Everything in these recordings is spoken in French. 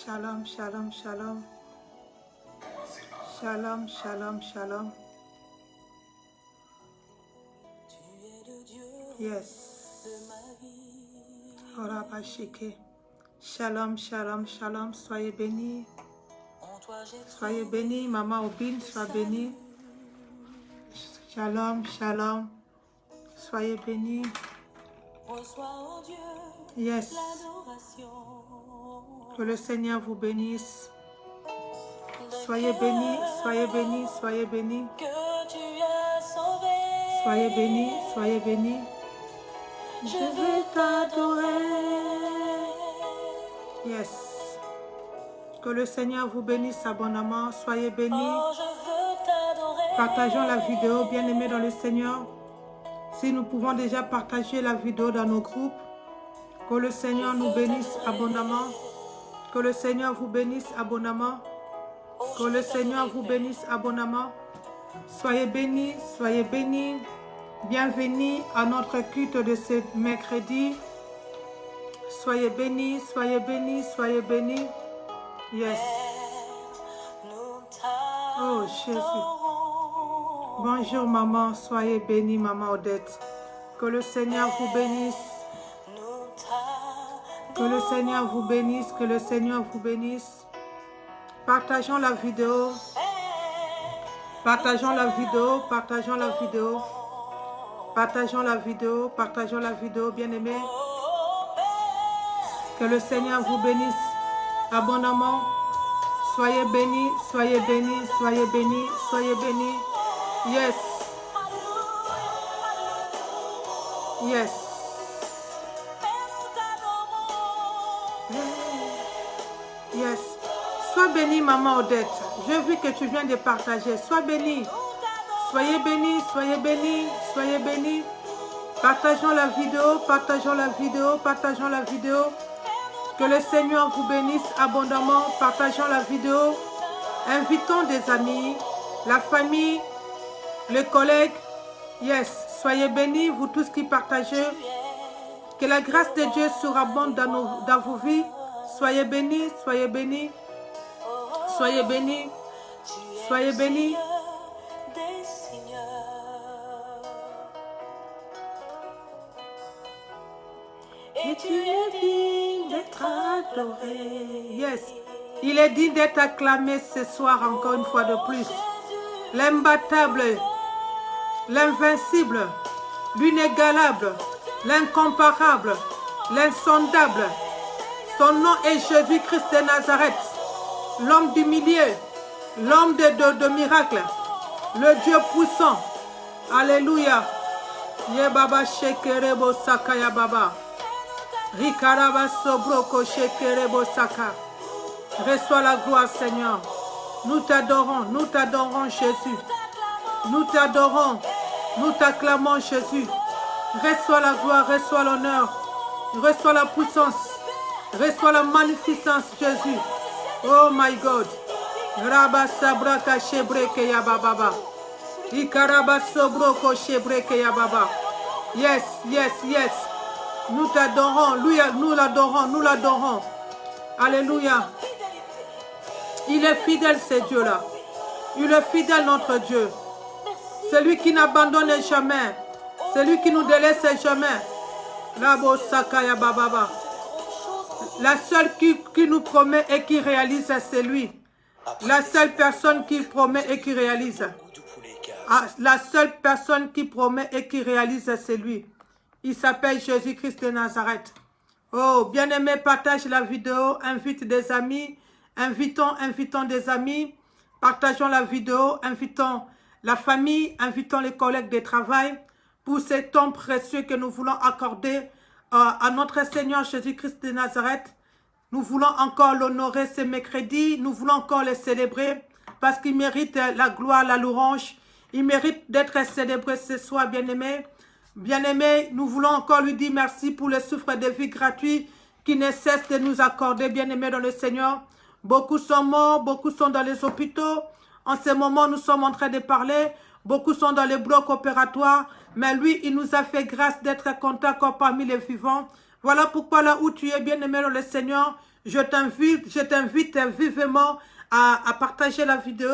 Shalom, shalom, shalom. Shalom, shalom, shalom. Yes. Orabashike. Shalom, shalom, shalom. Soyez bénis. Soyez bénis, Maman Obine, sois bénie. Shalom, shalom. Soyez bénis. Yes. Que le Seigneur vous bénisse. Soyez bénis, soyez bénis, soyez bénis. Soyez bénis, soyez bénis. Je veux t'adorer. Yes. Que le Seigneur vous bénisse abondamment. Soyez bénis. Partageons la vidéo, bien-aimés dans le Seigneur. Si nous pouvons déjà partager la vidéo dans nos groupes, que le Seigneur nous bénisse abondamment. Que le Seigneur vous bénisse abondamment. Que le Seigneur vous bénisse abondamment. Soyez bénis, soyez bénis. Bienvenue à notre culte de ce mercredi. Soyez bénis, soyez bénis, soyez bénis. Yes. Oh Jésus. Bonjour maman, soyez bénie maman Odette. Que le Seigneur vous bénisse. Que le Seigneur vous bénisse, que le Seigneur vous bénisse. Partageons la vidéo. Partageons la vidéo, partageons la vidéo. Partageons la vidéo, partageons la vidéo, bien-aimés. Que le Seigneur vous bénisse abondamment. Soyez bénis, soyez bénis, soyez bénis, soyez bénis. Yes. Yes. Yes. Sois bénie, maman Odette. J'ai vu que tu viens de partager. Sois bénie. Soyez bénis, soyez bénis, soyez bénis. Partageons la vidéo, partageons la vidéo, partageons la vidéo. Que le Seigneur vous bénisse abondamment. Partageons la vidéo. Invitons des amis, la famille, les collègues. Yes, soyez bénis, vous tous qui partagez. Que la grâce de Dieu surabonde dans vos vies. Soyez bénis, soyez bénis. Soyez bénis, soyez bénis. Et tu es digne d'être adoré. Yes, il est digne d'être acclamé ce soir encore une fois de plus. L'imbattable, l'invincible, l'inégalable, l'incomparable, l'insondable. Son nom est Jésus-Christ de Nazareth. L'homme du milieu, l'homme de miracles, le Dieu puissant. Alléluia. Ye baba shekerebo sakaya baba. Rikaraba sobroko shekerebo saka. Reçois la gloire, Seigneur. Nous t'adorons Jésus. Nous t'adorons, nous t'acclamons Jésus. Reçois la gloire, reçois l'honneur, reçois la puissance, reçois la magnificence Jésus. Oh my God. Rabba sabraka shebreke ya baba. Ikaraba sobroko shebreke ya baba. Yes, yes, yes. Nous t'adorons, nous l'adorons, nous l'adorons. Alléluia. Il est fidèle ce Dieu-là. Il est fidèle notre Dieu. Celui qui n'abandonne jamais. Celui qui nous délaisse jamais. Rabo sakaya baba. La seule qui nous promet et qui réalise, c'est lui. La seule personne qui promet et qui réalise. La seule personne qui promet et qui réalise, c'est lui. Il s'appelle Jésus-Christ de Nazareth. Oh, bien-aimé, partage la vidéo, invite des amis. Invitons des amis. Partageons la vidéo, invitons la famille, invitons les collègues de travail pour ce temps précieux que nous voulons accorder à notre Seigneur Jésus-Christ de Nazareth. Nous voulons encore l'honorer ce mercredi. Nous voulons encore le célébrer parce qu'il mérite la gloire, la louange. Il mérite d'être célébré ce soir, bien-aimé. Bien-aimé, nous voulons encore lui dire merci pour le souffle de vie gratuit qui ne cesse de nous accorder, bien-aimé dans le Seigneur. Beaucoup sont morts, beaucoup sont dans les hôpitaux. En ce moment, nous sommes en train de parler. Beaucoup sont dans les blocs opératoires. Mais lui, il nous a fait grâce d'être content encore parmi les vivants. Voilà pourquoi là où tu es, bien-aimé dans le Seigneur, je t'invite vivement à partager la vidéo,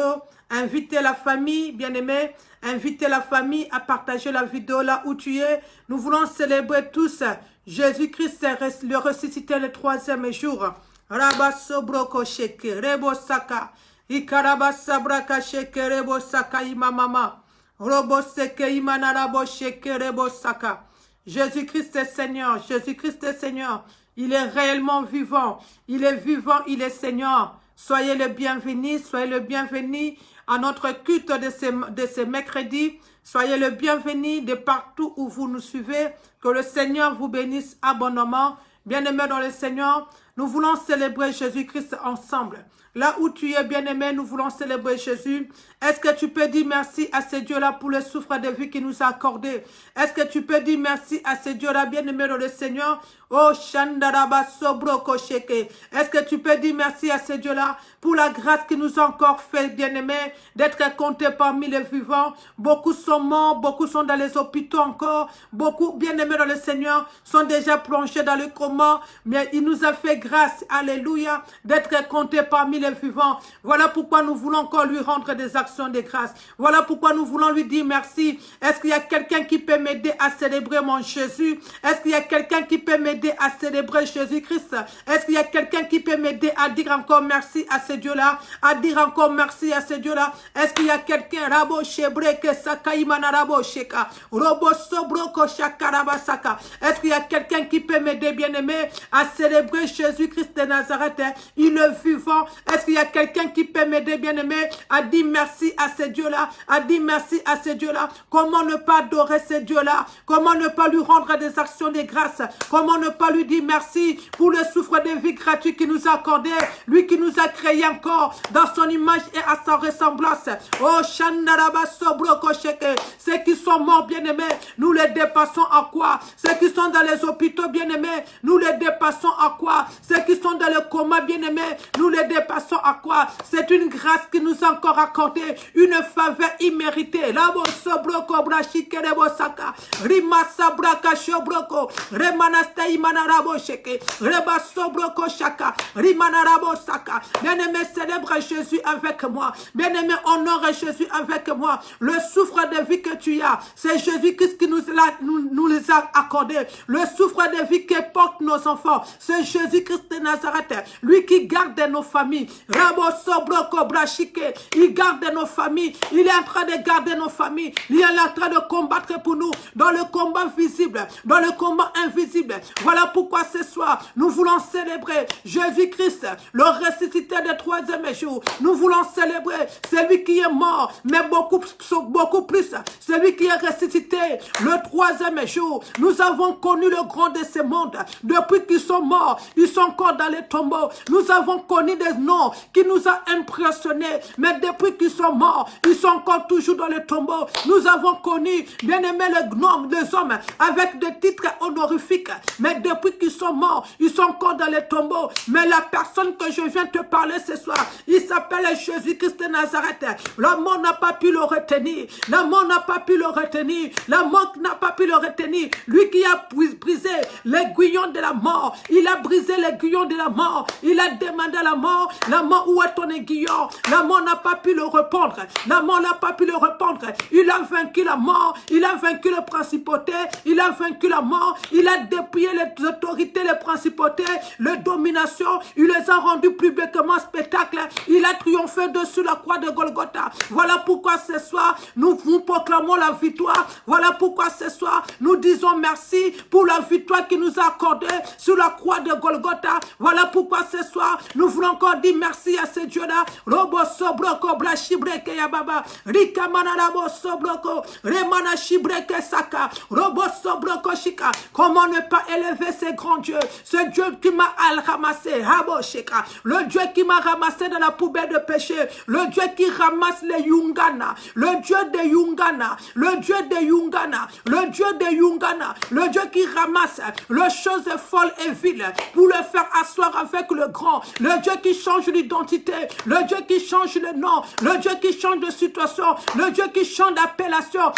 inviter la famille, bien-aimée, inviter la famille à partager la vidéo là où tu es. Nous voulons célébrer tous Jésus-Christ le ressuscité le 3e jour. Rabasobroko sheke rebo saka ikarabasabraka sheke rebo saka imamama robo seke imanarabo sheke rebo saka. Jésus-Christ est Seigneur, Jésus-Christ est Seigneur. Il est réellement vivant, il est vivant, il est Seigneur. Soyez le bienvenu à notre culte de ce mercredi. Soyez le bienvenu de partout où vous nous suivez. Que le Seigneur vous bénisse abondamment. Bien-aimés dans le Seigneur, nous voulons célébrer Jésus-Christ ensemble. Là où tu es, bien-aimé, nous voulons célébrer Jésus. Est-ce que tu peux dire merci à ce Dieu-là pour le souffle de vie qu'il nous a accordé? Est-ce que tu peux dire merci à ce Dieu-là, bien-aimé dans le Seigneur? Oh, Shandaraba Sobroko Sheke. Est-ce que tu peux dire merci à ce Dieu-là pour la grâce qu'il nous a encore fait, bien-aimé, d'être comptés parmi les vivants? Beaucoup sont morts, beaucoup sont dans les hôpitaux encore. Beaucoup, bien-aimés dans le Seigneur, sont déjà plongés dans le coma. Mais il nous a fait grâce, alléluia, d'être comptés parmi les vivants. Voilà pourquoi nous voulons encore lui rendre des actions de grâce. Voilà pourquoi nous voulons lui dire merci. Est-ce qu'il y a quelqu'un qui peut m'aider à célébrer mon Jésus? Est-ce qu'il y a quelqu'un qui peut m'aider à célébrer Jésus-Christ? Est-ce qu'il y a quelqu'un qui peut m'aider à dire encore merci à ce Dieu-là? À dire encore merci à ce Dieu-là? Est-ce qu'il y a quelqu'un? Rabo Shebreke Sakaimana Rabo Sheka. Robo Sobroko Shakarabasaka. Est-ce qu'il y a quelqu'un qui peut m'aider, bien-aimé, à célébrer Jésus-Christ de Nazareth? Il est vivant. Est-ce qu'il y a quelqu'un qui peut m'aider, bien-aimé, à dire merci à ce Dieu-là? À dire merci à ce Dieu-là? Comment ne pas adorer ce Dieu-là? Comment ne pas lui rendre des actions de grâce? Comment ne pas lui dire merci pour le souffle de vie gratuit qu'il nous a accordé? Lui qui nous a créé encore dans son image et à sa ressemblance. Oh, Shandaraba Sobroko Sheke. Ceux qui sont morts, bien-aimés, nous les dépassons à quoi? Ceux qui sont dans les hôpitaux, bien-aimés, nous les dépassons à quoi? Ceux qui sont dans le coma, bien-aimés, nous les dépassons à quoi? C'est une grâce qui nous a encore accordé, une faveur imméritée. Labo Sobroko Brashike Rebo Saka. Rima Sabraka Shobroko. Remanasta Imanarabo Sheke. Reba Sobroko Shaka. Rimanarabo Saka. Bien-aimé, célèbre Jésus avec moi. Bien-aimé, honore Jésus avec moi. Le souffle de vie que tu as, c'est Jésus-Christ qui nous les a accordé. Le souffle de vie que portent nos enfants, c'est Jésus-Christ de Nazareth. Lui qui garde nos familles. Rabo Sobroko Brashike. Il garde nos familles. Il est en train de garder nos familles. Il est en train de combattre pour nous dans le combat visible, dans le combat invisible. Voilà pourquoi ce soir, nous voulons célébrer Jésus-Christ, le ressuscité du 3e jour. Nous voulons célébrer celui qui est mort, mais beaucoup plus, celui qui est ressuscité le 3e jour. Nous avons connu le grand de ce monde. Depuis qu'ils sont morts, ils sont encore dans les tombeaux. Nous avons connu des noms qui nous ont impressionnés, mais depuis qu'ils sont morts, ils sont encore toujours dans les tombeaux. Nous avons connu, bien aimé, les hommes avec des titres honorifiques, mais depuis qu'ils sont morts, ils sont encore dans les tombeaux. Mais la personne que je viens te parler ce soir, il s'appelle Jésus-Christ de Nazareth. La mort n'a pas pu le retenir. La mort n'a pas pu le retenir. La mort n'a pas pu le retenir. Lui qui a brisé l'aiguillon de la mort. Il a brisé l'aiguillon de la mort. Il a demandé à la mort, où est ton aiguillon? La mort n'a pas pu le répondre. La mort n'a pas pu le répondre. Il a vaincu la mort. Il a vaincu les principautés. Il a vaincu la mort. Il a dépouillé les autorités, les principautés, les dominations. Il les a rendus publiquement spectacle. Il a triomphé dessus la croix de Golgotha. Voilà pourquoi ce soir, nous proclamons la victoire. Voilà pourquoi ce soir, nous disons merci pour la victoire qu'il nous a accordée sur la croix de Golgotha. Voilà pourquoi ce soir, nous voulons encore dire merci à ce Dieu-là. Robo Sobroko, Brashibreke Yababa, Rika Manarabo Sobroko, Remana Shibreke Saka, Robo Sobroko Shika. Comment ne pas élever ce grand Dieu, ce Dieu qui m'a ramassé, Habo Shika, le Dieu qui m'a ramassé dans la poubelle de péché, le Dieu qui ramasse les Yungana, le Dieu de Yungana, le Dieu de Yungana, le Dieu de Yungana, le Dieu qui ramasse les choses folles et viles pour le faire asseoir avec le grand, le Dieu qui change change l'identité, le Dieu qui change le nom, le Dieu qui change de situation, le Dieu qui change d'appellation,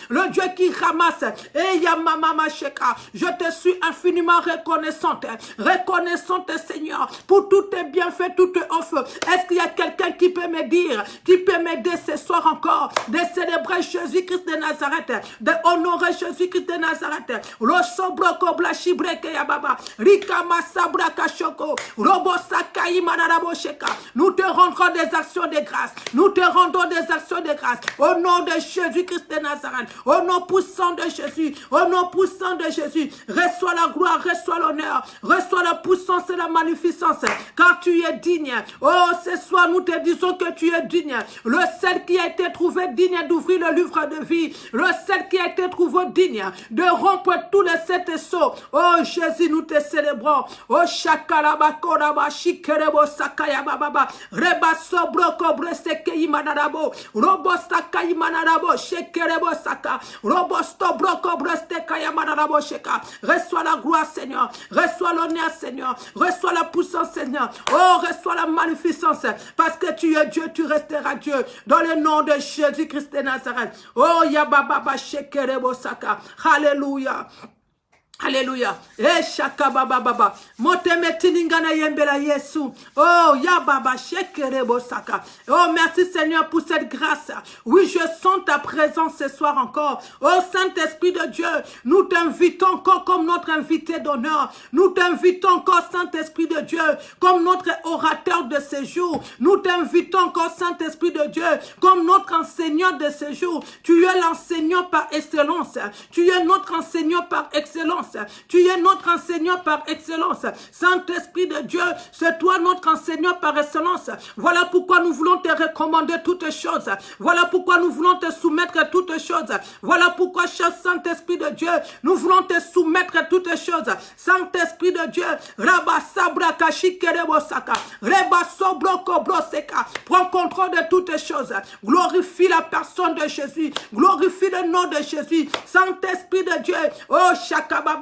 le Dieu qui ramasse, je te suis infiniment reconnaissante, Seigneur, pour tous tes bienfaits, toutes tes offres. Est-ce qu'il y a quelqu'un qui peut me dire, qui peut m'aider ce soir encore, de célébrer Jésus-Christ de Nazareth, de honorer Jésus-Christ de Nazareth, nous te rendrons des actions de grâce, nous te rendons des actions de grâce, au nom de Jésus-Christ de Nazareth, au nom puissant de Jésus, au nom puissant de Jésus, reçois la gloire, reçois l'honneur, reçois la puissance et la magnificence, car tu es digne. Oh, ce soir, nous te disons que tu es digne, le seul qui a été trouvé digne d'ouvrir le livre de vie, le seul qui a été trouvé digne de rompre tous les sept sceaux. Oh, Jésus, nous te célébrons. Oh, Shakalabakoraba, Shikerebo, Sakayababa, Reba Sobroko, Breseke Imanarabo, Robostaka Imanarabo, Shekerebo Saka, Robosto Broko, Bresteka Yamanarabo Sheka. Reçois la gloire, Seigneur. Reçois l'honneur, Seigneur. Reçois la puissance, Seigneur. Oh, reçois la magnificence. Parce que tu es Dieu, tu resteras Dieu. Dans le nom de Jésus-Christ de Nazareth. Oh, Yababa, Shekerebo Saka. Alléluia. Alléluia. Baba. Motemetiningana yembela Yesu. Oh, ya baba shekerebo saka. Oh, merci Seigneur pour cette grâce. Oui, je sens ta présence ce soir encore. Oh, Saint-Esprit de Dieu, nous t'invitons encore comme notre invité d'honneur. Nous t'invitons encore, Saint-Esprit de Dieu, comme notre orateur de ce jour. Nous t'invitons encore, Saint-Esprit de Dieu, comme notre enseignant de ce jour. Tu es l'enseignant par excellence. Tu es notre enseignant par excellence. Tu es notre enseignant par excellence. Saint-Esprit de Dieu, c'est toi notre enseignant par excellence. Voilà pourquoi nous voulons te recommander toutes choses. Voilà pourquoi nous voulons te soumettre toutes choses. Voilà pourquoi, cher Saint-Esprit de Dieu, nous voulons te soumettre toutes choses. Saint-Esprit de Dieu, prends contrôle de toutes choses. Glorifie la personne de Jésus. Glorifie le nom de Jésus. Saint-Esprit de Dieu, oh Shakababa,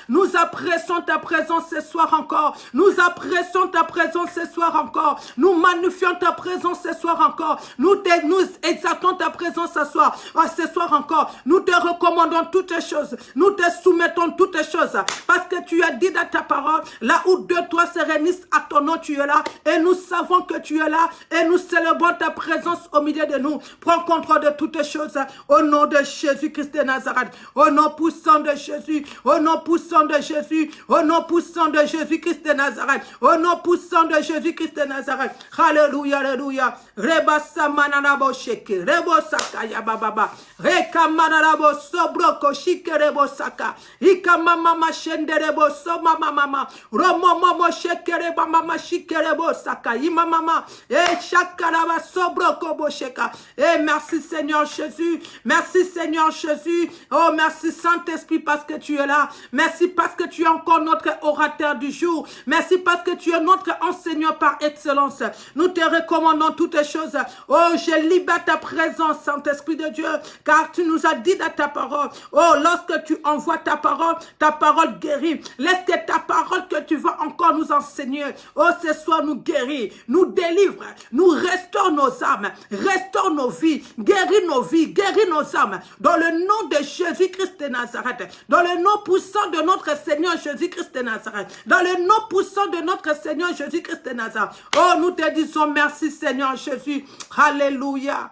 nous apprécions ta présence ce soir encore. Nous apprécions ta présence ce soir encore. Nous magnifions ta présence ce soir encore. Nous exaltons ta présence ce soir encore. Nous te recommandons toutes choses. Nous te soumettons toutes choses. Parce que tu as dit dans ta parole, là où deux, trois se réunissent à ton nom, tu es là. Et nous savons que tu es là. Et nous célébrons ta présence au milieu de nous. Prends contrôle de toutes choses. Au nom de Jésus-Christ de Nazareth. Au nom puissant de Jésus. Au nom puissant de Jésus. Au nom puissant de Jésus-Christ de Nazareth. Au nom puissant de Jésus-Christ de Nazareth. Alléluia, alléluia. Reba samanarabo sheke. Rebo saka ya bababa. Reka manarabo sobroko shike rebo saka. Ika mama mashende rebo so mama mama. Romo momo sheke reba mama shike rebo saka. Ima mama. Shakaraba sobroko bosheka. Merci Seigneur Jésus. Merci Seigneur Jésus. Oh merci Saint-Esprit parce que tu es là. Merci parce que tu es encore notre orateur du jour. Merci parce que tu es notre enseignant par excellence. Nous te recommandons toutes les choses. Oh, je libère ta présence, Saint-Esprit de Dieu, car tu nous as dit dans ta parole. Oh, lorsque tu envoies ta parole guérit. Laisse que ta parole que tu vas encore nous enseigner. Oh, ce soir nous guérit, nous délivre, nous restaure nos âmes, restaure nos vies, guéris nos âmes. Dans le nom de Jésus-Christ de Nazareth, dans le nom puissant de notre Seigneur Jésus-Christ de Nazareth, dans le nom puissant de notre Seigneur Jésus-Christ de Nazareth. Oh, nous te disons merci Seigneur Jésus. Alléluia.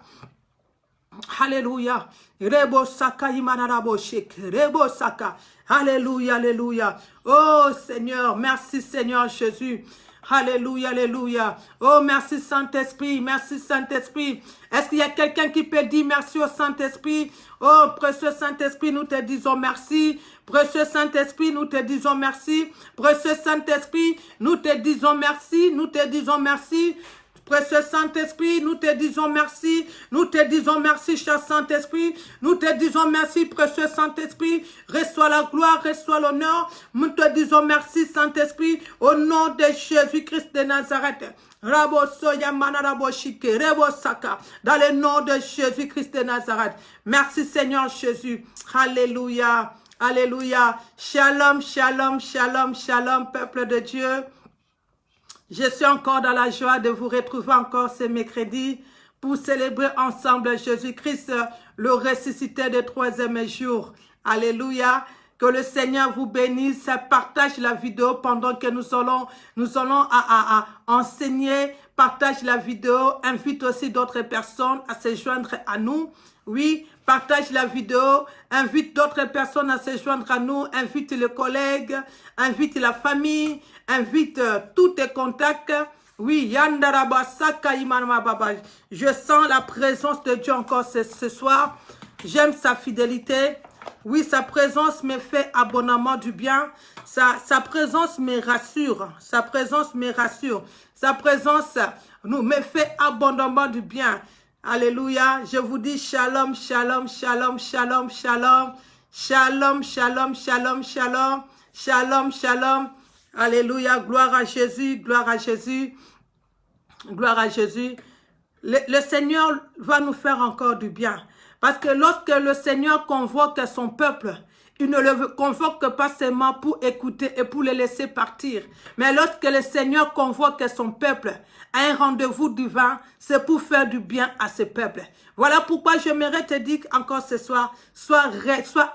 Alléluia. Rebo saka imanarabo shek. Rebo saka. Alléluia, alléluia. Oh Seigneur, merci Seigneur Jésus. Alléluia, alléluia. Oh, merci Saint-Esprit, merci Saint-Esprit. Est-ce qu'il y a quelqu'un qui peut dire merci au Saint-Esprit? Oh, précieux Saint-Esprit, nous te disons merci. Précieux Saint-Esprit, nous te disons merci. Précieux Saint-Esprit, nous te disons merci. Nous te disons merci. Précieux Saint-Esprit, nous te disons merci. Nous te disons merci, cher Saint-Esprit. Nous te disons merci, précieux Saint-Esprit. Reçois la gloire, reçois l'honneur. Nous te disons merci, Saint-Esprit, au nom de Jésus-Christ de Nazareth. Rabo soya manarabo shike, rebo saka, dans le nom de Jésus-Christ de Nazareth. Merci Seigneur Jésus. Alléluia, alléluia. Shalom, shalom, shalom, shalom, peuple de Dieu. Je suis encore dans la joie de vous retrouver encore ce mercredi pour célébrer ensemble Jésus-Christ, le ressuscité du troisième jour. Alléluia. Que le Seigneur vous bénisse. Partage la vidéo pendant que nous allons enseigner. Partage la vidéo. Invite aussi d'autres personnes à se joindre à nous. Oui, partage la vidéo. Invite d'autres personnes à se joindre à nous. Invite les collègues. Invite la famille. Invite tous tes contacts. Oui, Yandaraba Saka Imanama Baba. Je sens la présence de Dieu encore ce soir. J'aime sa fidélité. Oui, sa présence me fait abondamment du bien. Sa présence me rassure. Sa présence me rassure. Sa présence me fait abondamment du bien. Alléluia. Je vous dis shalom, shalom, shalom, shalom, shalom. Shalom, shalom, shalom, shalom. Shalom, shalom. Alléluia. Gloire à Jésus, gloire à Jésus. Gloire à Jésus. Le Seigneur va nous faire encore du bien. Parce que lorsque le Seigneur convoque son peuple, il ne le convoque pas seulement pour écouter et pour le laisser partir. Mais lorsque le Seigneur convoque son peuple à un rendez-vous divin, c'est pour faire du bien à ce peuple. Voilà pourquoi j'aimerais te dire encore ce soir, sois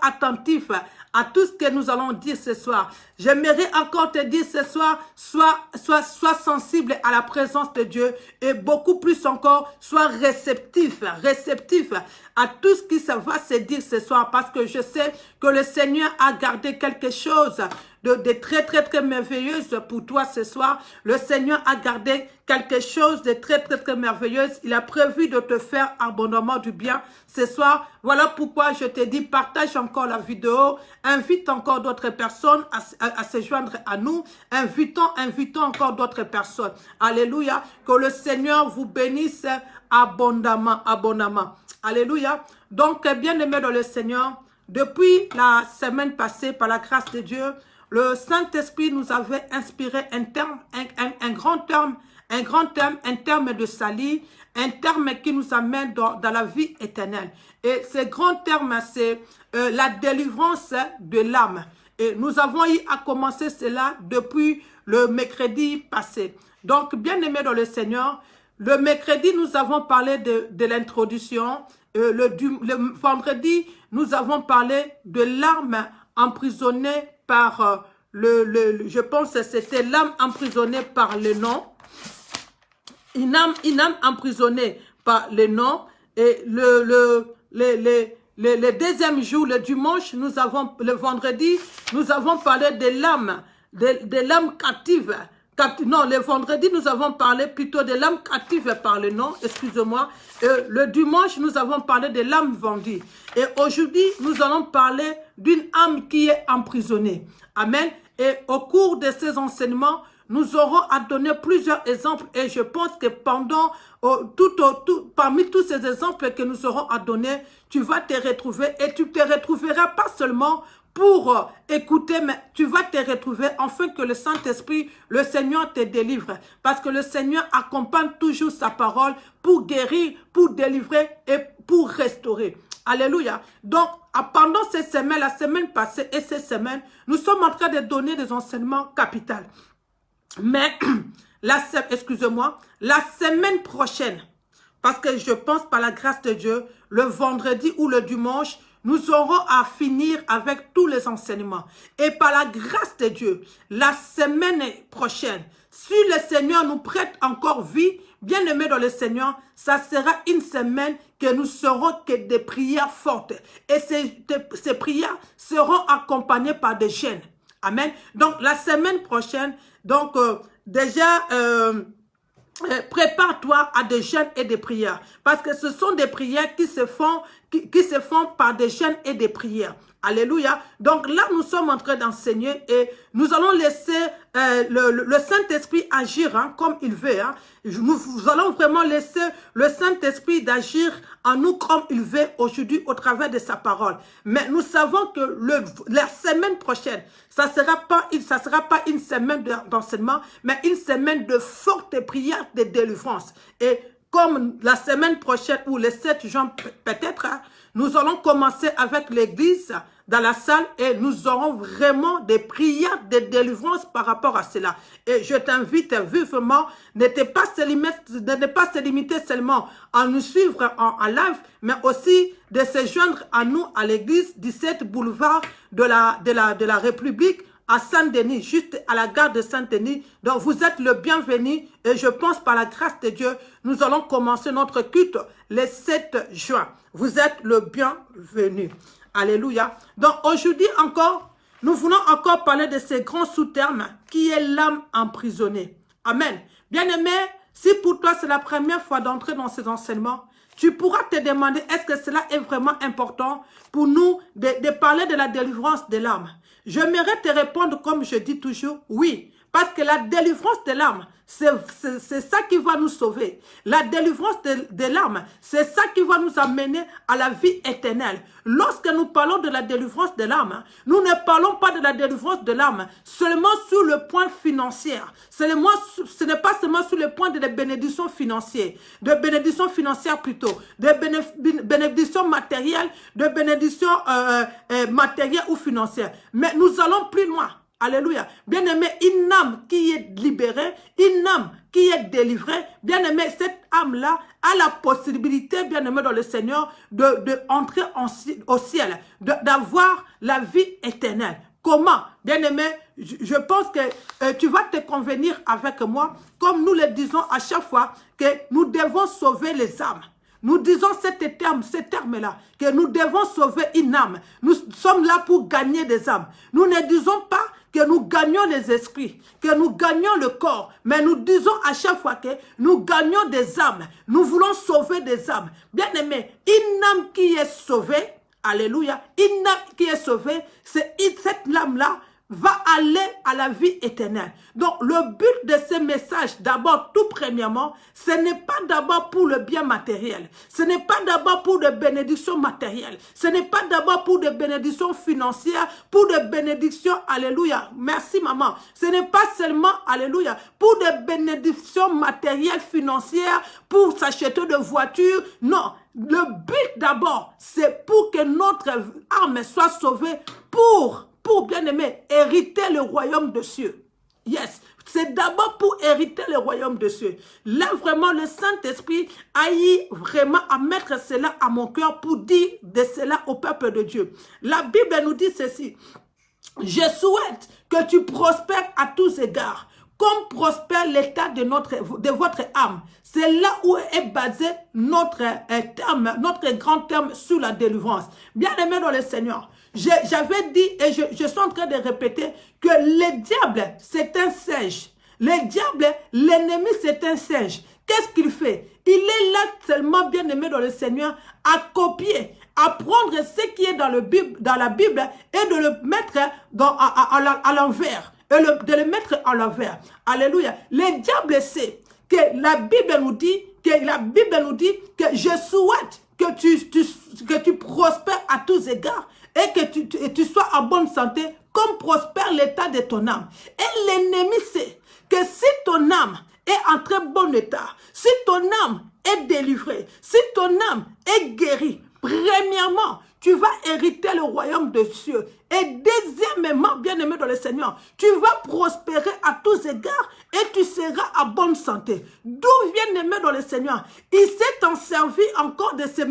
attentif à tout ce que nous allons dire ce soir. J'aimerais encore te dire ce soir, sois sensible à la présence de Dieu et beaucoup plus encore, sois réceptif à tout ce qui va se dire ce soir parce que je sais que le Seigneur a gardé quelque chose de très, très, très merveilleuse pour toi ce soir. Le Seigneur a gardé quelque chose de très, très, très merveilleuse. Il a prévu de te faire abondamment du bien ce soir. Voilà pourquoi je te dis, partage encore la vidéo. Invite encore d'autres personnes à se joindre à nous. Invitons encore d'autres personnes. Alléluia. Que le Seigneur vous bénisse abondamment. Alléluia. Donc, bien-aimés dans le Seigneur, depuis la semaine passée, par la grâce de Dieu, le Saint-Esprit nous avait inspiré un grand terme de salut, un terme qui nous amène dans la vie éternelle. Et ce grand terme, c'est la délivrance de l'âme. Et nous avons eu à commencer cela depuis le mercredi passé. Donc, bien-aimés dans le Seigneur, le mercredi, nous avons parlé de l'introduction. Le vendredi, nous avons parlé de l'âme emprisonnée par je pense que c'était l'âme emprisonnée par le nom. Une âme emprisonnée par le nom. Et le deuxième jour, le dimanche, le vendredi, nous avons parlé de l'âme, de l'âme captive. Non, le vendredi, nous avons parlé plutôt de l'âme captive par le nom, excusez-moi. Le dimanche, nous avons parlé de l'âme vendue. Et aujourd'hui, nous allons parler d'une âme qui est emprisonnée. Amen. Et au cours de ces enseignements, nous aurons à donner plusieurs exemples. Et je pense que parmi tous ces exemples que nous aurons à donner, tu vas te retrouver et tu te retrouveras pas seulement pour écouter, mais tu vas te retrouver afin que le Saint-Esprit, le Seigneur te délivre. Parce que le Seigneur accompagne toujours sa parole pour guérir, pour délivrer et pour restaurer. Alléluia. Donc, pendant cette semaine, la semaine passée et cette semaine, nous sommes en train de donner des enseignements capitaux. Mais, excusez-moi, la semaine prochaine, parce que je pense par la grâce de Dieu, le vendredi ou le dimanche, nous aurons à finir avec tous les enseignements. Et par la grâce de Dieu, la semaine prochaine, si le Seigneur nous prête encore vie, bien aimés dans le Seigneur, ça sera une semaine que nous serons que des prières fortes. Et ces prières seront accompagnées par des jeûnes. Amen. Donc, la semaine prochaine, prépare-toi à des jeûnes et des prières. Parce que ce sont des prières qui se font par des jeûnes et des prières. Alléluia. Donc là, nous sommes en train d'enseigner et nous allons laisser le Saint-Esprit agir comme il veut. Nous allons vraiment laisser le Saint-Esprit d'agir en nous comme il veut aujourd'hui au travers de sa parole. Mais nous savons que la semaine prochaine, ça sera pas une semaine d'enseignement, mais une semaine de fortes prières de délivrance. Et comme la semaine prochaine ou le 7 juin peut-être, nous allons commencer avec l'église dans la salle et nous aurons vraiment des prières de délivrance par rapport à cela. Et je t'invite vivement, ne pas se limiter seulement à nous suivre en live, mais aussi de se joindre à nous à l'église 17 boulevard de la République, à Saint-Denis, juste à la gare de Saint-Denis. Donc, vous êtes le bienvenu et je pense par la grâce de Dieu, nous allons commencer notre culte le 7 juin. Vous êtes le bienvenu. Alléluia. Donc, aujourd'hui encore, nous voulons encore parler de ce grand sous-terme qui est l'âme emprisonnée. Amen. Bien-aimé, si pour toi c'est la première fois d'entrer dans ces enseignements, tu pourras te demander, est-ce que cela est vraiment important pour nous de parler de la délivrance de l'âme? J'aimerais te répondre comme je dis toujours, oui. Parce que la délivrance de l'âme, c'est ça qui va nous sauver. La délivrance de l'âme, c'est ça qui va nous amener à la vie éternelle. Lorsque nous parlons de la délivrance de l'âme, nous ne parlons pas de la délivrance de l'âme seulement sur le point financier. Ce n'est pas seulement sur le point de la bénédiction financière, plutôt, de bénédiction matérielle, de bénédiction matérielle ou financière. Mais nous allons plus loin. Alléluia. Bien-aimé, une âme qui est libérée, une âme qui est délivrée, bien-aimé, cette âme-là a la possibilité, bien-aimé dans le Seigneur, d'entrer au ciel, d'avoir la vie éternelle. Comment? Bien-aimé, je pense que tu vas te convenir avec moi, comme nous le disons à chaque fois, que nous devons sauver les âmes. Nous disons ce terme-là, que nous devons sauver une âme. Nous sommes là pour gagner des âmes. Nous ne disons pas que nous gagnons les esprits, que nous gagnons le corps, mais nous disons à chaque fois que nous gagnons des âmes. Nous voulons sauver des âmes. Bien aimé, une âme qui est sauvée, alléluia, une âme qui est sauvée, cette âme-là va aller à la vie éternelle. Donc, le but de ce message, d'abord, tout premièrement, ce n'est pas d'abord pour le bien matériel. Ce n'est pas d'abord pour des bénédictions matérielles. Ce n'est pas d'abord pour des bénédictions financières, pour des bénédictions, alléluia. Merci, maman. Ce n'est pas seulement, alléluia, pour des bénédictions matérielles, financières, pour s'acheter de voitures. Non. Le but d'abord, c'est pour que notre âme soit sauvée pour bien aimer, hériter le royaume de cieux. Yes, c'est d'abord pour hériter le royaume de cieux. Là, vraiment, le Saint-Esprit a eu vraiment à mettre cela à mon cœur pour dire de cela au peuple de Dieu. La Bible nous dit ceci. Je souhaite que tu prospères à tous égards, comme prospère l'état de votre âme. C'est là où est basé notre grand terme sur la délivrance. Bien aimé dans le Seigneur, j'avais dit et je suis en train de répéter que le diable, c'est un singe. Le diable, l'ennemi, c'est un singe. Qu'est-ce qu'il fait? Il est là tellement bien aimé dans le Seigneur à copier, à prendre ce qui est dans la Bible et de le mettre à l'envers. Et de le mettre à l'envers. Alléluia. Le diable sait que la Bible nous dit que je souhaite que tu prospères à tous égards et que tu sois en bonne santé comme prospère l'état de ton âme. Et l'ennemi sait que si ton âme est en très bon état, si ton âme est délivrée, si ton âme est guérie, premièrement, tu vas hériter le royaume de cieux. Et deuxièmement, bien-aimé dans le Seigneur, tu vas prospérer à tous égards et tu seras à bonne santé. D'où bien-aimé dans le Seigneur, il s'est en servi encore de ces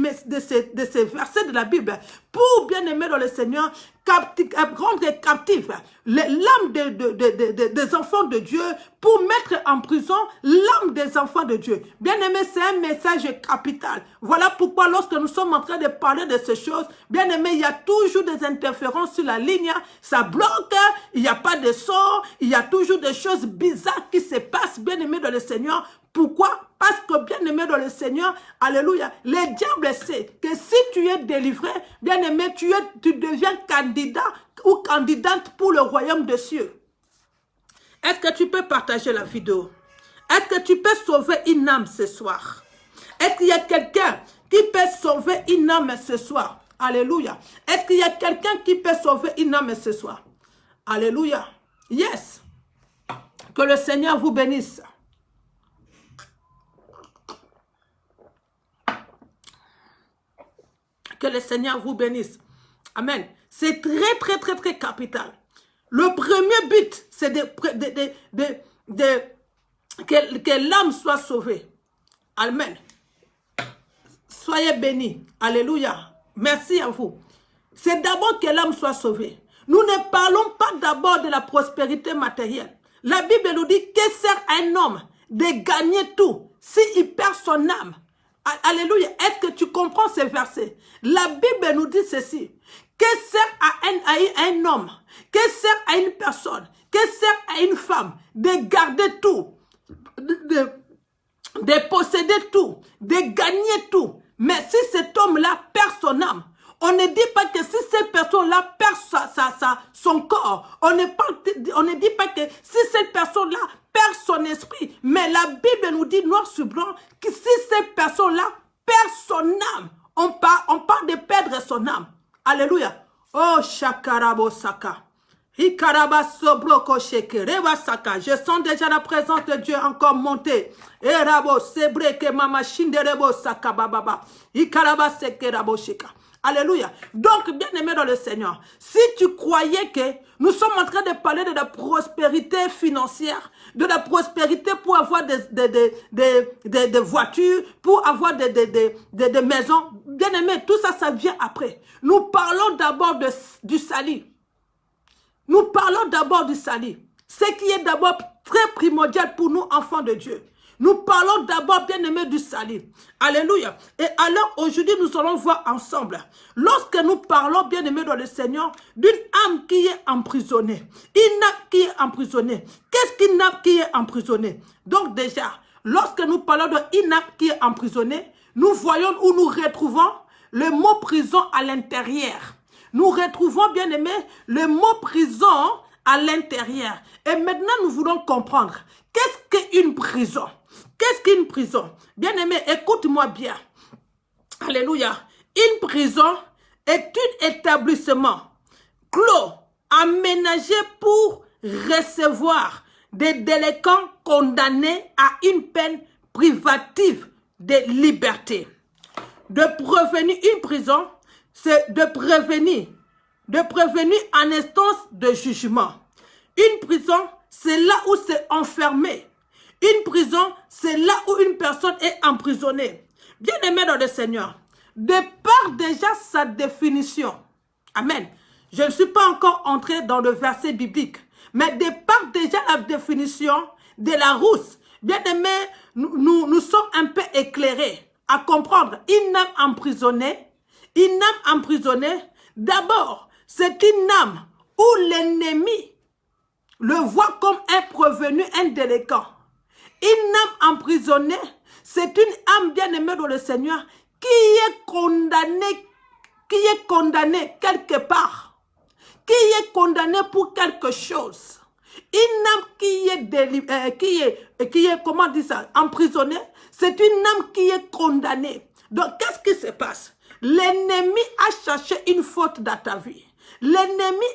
versets de la Bible pour, bien-aimé dans le Seigneur, rendre captif l'âme des enfants de Dieu, pour mettre en prison l'âme des enfants de Dieu. Bien-aimé, c'est un message capital. Voilà pourquoi lorsque nous sommes en train de parler de ces choses, bien-aimé, il y a toujours des interférences sur la ligne, ça bloque, il n'y a pas de son, il y a toujours des choses bizarres qui se passent, bien-aimé dans le Seigneur. Pourquoi? Parce que bien-aimé dans le Seigneur, alléluia, le diable sait que si tu es délivré, bien-aimé, tu deviens candidat ou candidate pour le royaume des cieux. Est-ce que tu peux partager la vidéo? Est-ce que tu peux sauver une âme ce soir? Est-ce qu'il y a quelqu'un qui peut sauver une âme ce soir? Alléluia. Est-ce qu'il y a quelqu'un qui peut sauver une âme ce soir? Alléluia. Yes. Que le Seigneur vous bénisse. Que le Seigneur vous bénisse. Amen. C'est très, très, très, très capital. Le premier but, c'est que l'âme soit sauvée. Amen. Soyez bénis. Alléluia. Merci à vous. C'est d'abord que l'âme soit sauvée. Nous ne parlons pas d'abord de la prospérité matérielle. La Bible nous dit que sert à un homme de gagner tout s'il perd son âme. Alléluia. Est-ce que tu comprends ces versets? La Bible nous dit ceci. Que sert à un homme? Que sert à une personne? Que sert à une femme de garder tout? De posséder tout? De gagner tout? Mais si cet homme-là perd son âme, on ne dit pas que si cette personne-là perd son corps, on ne dit pas que si cette personne-là perd son esprit, mais la Bible nous dit noir sur blanc que si cette personne-là perd son âme, on parle de perdre son âme. Alléluia. Oh, Shakarabo Saka. Je sens déjà la présence de Dieu encore monter. Alléluia. Donc, bien aimé dans le Seigneur, si tu croyais que nous sommes en train de parler de la prospérité financière, de la prospérité pour avoir des voitures, pour avoir des maisons, bien aimé, tout ça, ça vient après. Nous parlons d'abord du salut. Nous parlons d'abord du salut. Ce qui est d'abord très primordial pour nous, enfants de Dieu. Nous parlons d'abord, bien aimé, du salut. Alléluia. Et alors, aujourd'hui, nous allons voir ensemble. Lorsque nous parlons, bien aimé, dans le Seigneur, d'une âme qui est emprisonnée. Une âme qui est emprisonnée. Qu'est-ce qu'une âme qui est emprisonnée? Donc déjà, lorsque nous parlons d'une âme qui est emprisonnée, nous voyons où nous retrouvons le mot prison à l'intérieur. Nous retrouvons, bien aimé, le mot prison à l'intérieur. Et maintenant, nous voulons comprendre. Qu'est-ce qu'une prison? Qu'est-ce qu'une prison? Bien aimé, écoute-moi bien. Alléluia. Une prison est un établissement clos, aménagé pour recevoir des délinquants condamnés à une peine privative de liberté. De prévenir une prison, c'est de prévenir en instance de jugement. Une prison, c'est là où c'est enfermé. Une prison, c'est là où une personne est emprisonnée. Bien aimé dans le Seigneur, de par déjà sa définition, amen, je ne suis pas encore entré dans le verset biblique, mais de par déjà la définition de la rousse, bien aimé, nous sommes un peu éclairés à comprendre une âme emprisonnée. Une âme emprisonnée, d'abord, c'est une âme où l'ennemi le voit comme un prévenu, un délinquant. Une âme emprisonnée, c'est une âme bien aimée dans le Seigneur qui est condamnée quelque part, qui est condamnée pour quelque chose. Une âme qui est comment dire ça, emprisonnée, c'est une âme qui est condamnée. Donc, qu'est-ce qui se passe? L'ennemi a cherché une faute dans ta vie. L'ennemi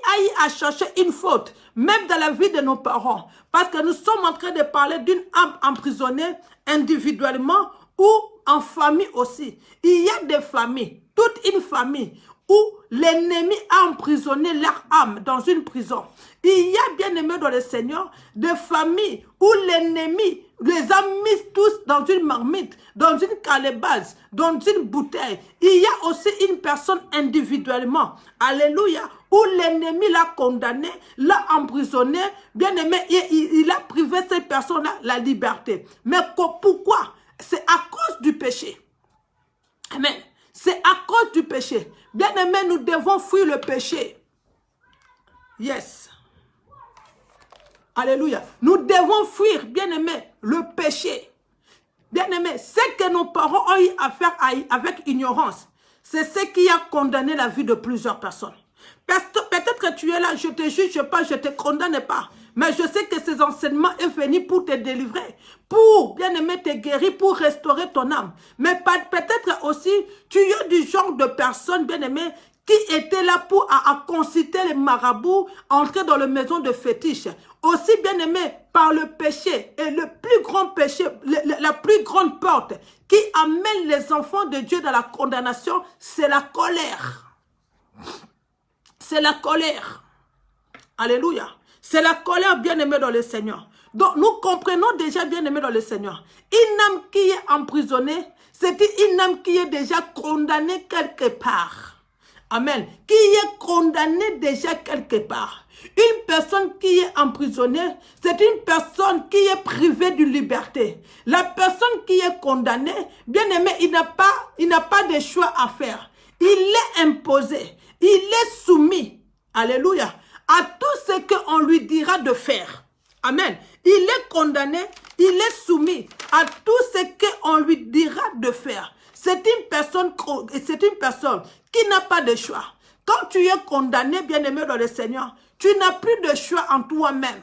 a cherché une faute, même dans la vie de nos parents. Parce que nous sommes en train de parler d'une âme emprisonnée individuellement ou en famille aussi. Il y a des familles, toute une famille, où l'ennemi a emprisonné leur âme dans une prison. Il y a, bien aimé dans le Seigneur, des familles où l'ennemi les a mis tous dans une marmite, dans une calebasse, dans une bouteille. Il y a aussi une personne individuellement, alléluia, où l'ennemi l'a condamné, l'a emprisonné, bien aimé, il a privé cette personne-là la liberté. Mais pourquoi? C'est à cause du péché. Amen. C'est à cause du péché. Bien aimé, nous devons fuir le péché. Yes. Alléluia. Nous devons fuir, bien aimé, le péché. Bien aimé, ce que nos parents ont eu à faire avec ignorance, c'est ce qui a condamné la vie de plusieurs personnes. Peut-être que tu es là, je ne te juge pas, je ne te condamne pas. Mais je sais que ces enseignements sont venus pour te délivrer, pour, bien aimé, te guérir, pour restaurer ton âme. Mais peut-être aussi, tu es du genre de personne, bien aimé, qui était là pour consulter les marabouts, entrer dans la maison de fétiche. Aussi, bien aimé, par le péché. Et le plus grand péché, la plus grande porte qui amène les enfants de Dieu dans la condamnation, c'est la colère. c'est la colère. Alléluia. C'est la colère, bien-aimé dans le Seigneur. Donc, nous comprenons déjà, bien-aimé dans le Seigneur. Une âme qui est emprisonnée, c'est une âme qui est déjà condamnée quelque part. Amen. Qui est condamnée déjà quelque part. Une personne qui est emprisonnée, c'est une personne qui est privée de liberté. La personne qui est condamnée, bien-aimé, il n'a pas de choix à faire. Il est imposé. Il est soumis. Alléluia. À tout ce qu'on lui dira de faire. Amen. Il est condamné, il est soumis à tout ce qu'on lui dira de faire. C'est une personne qui n'a pas de choix. Quand tu es condamné, bien-aimé dans le Seigneur, tu n'as plus de choix en toi-même.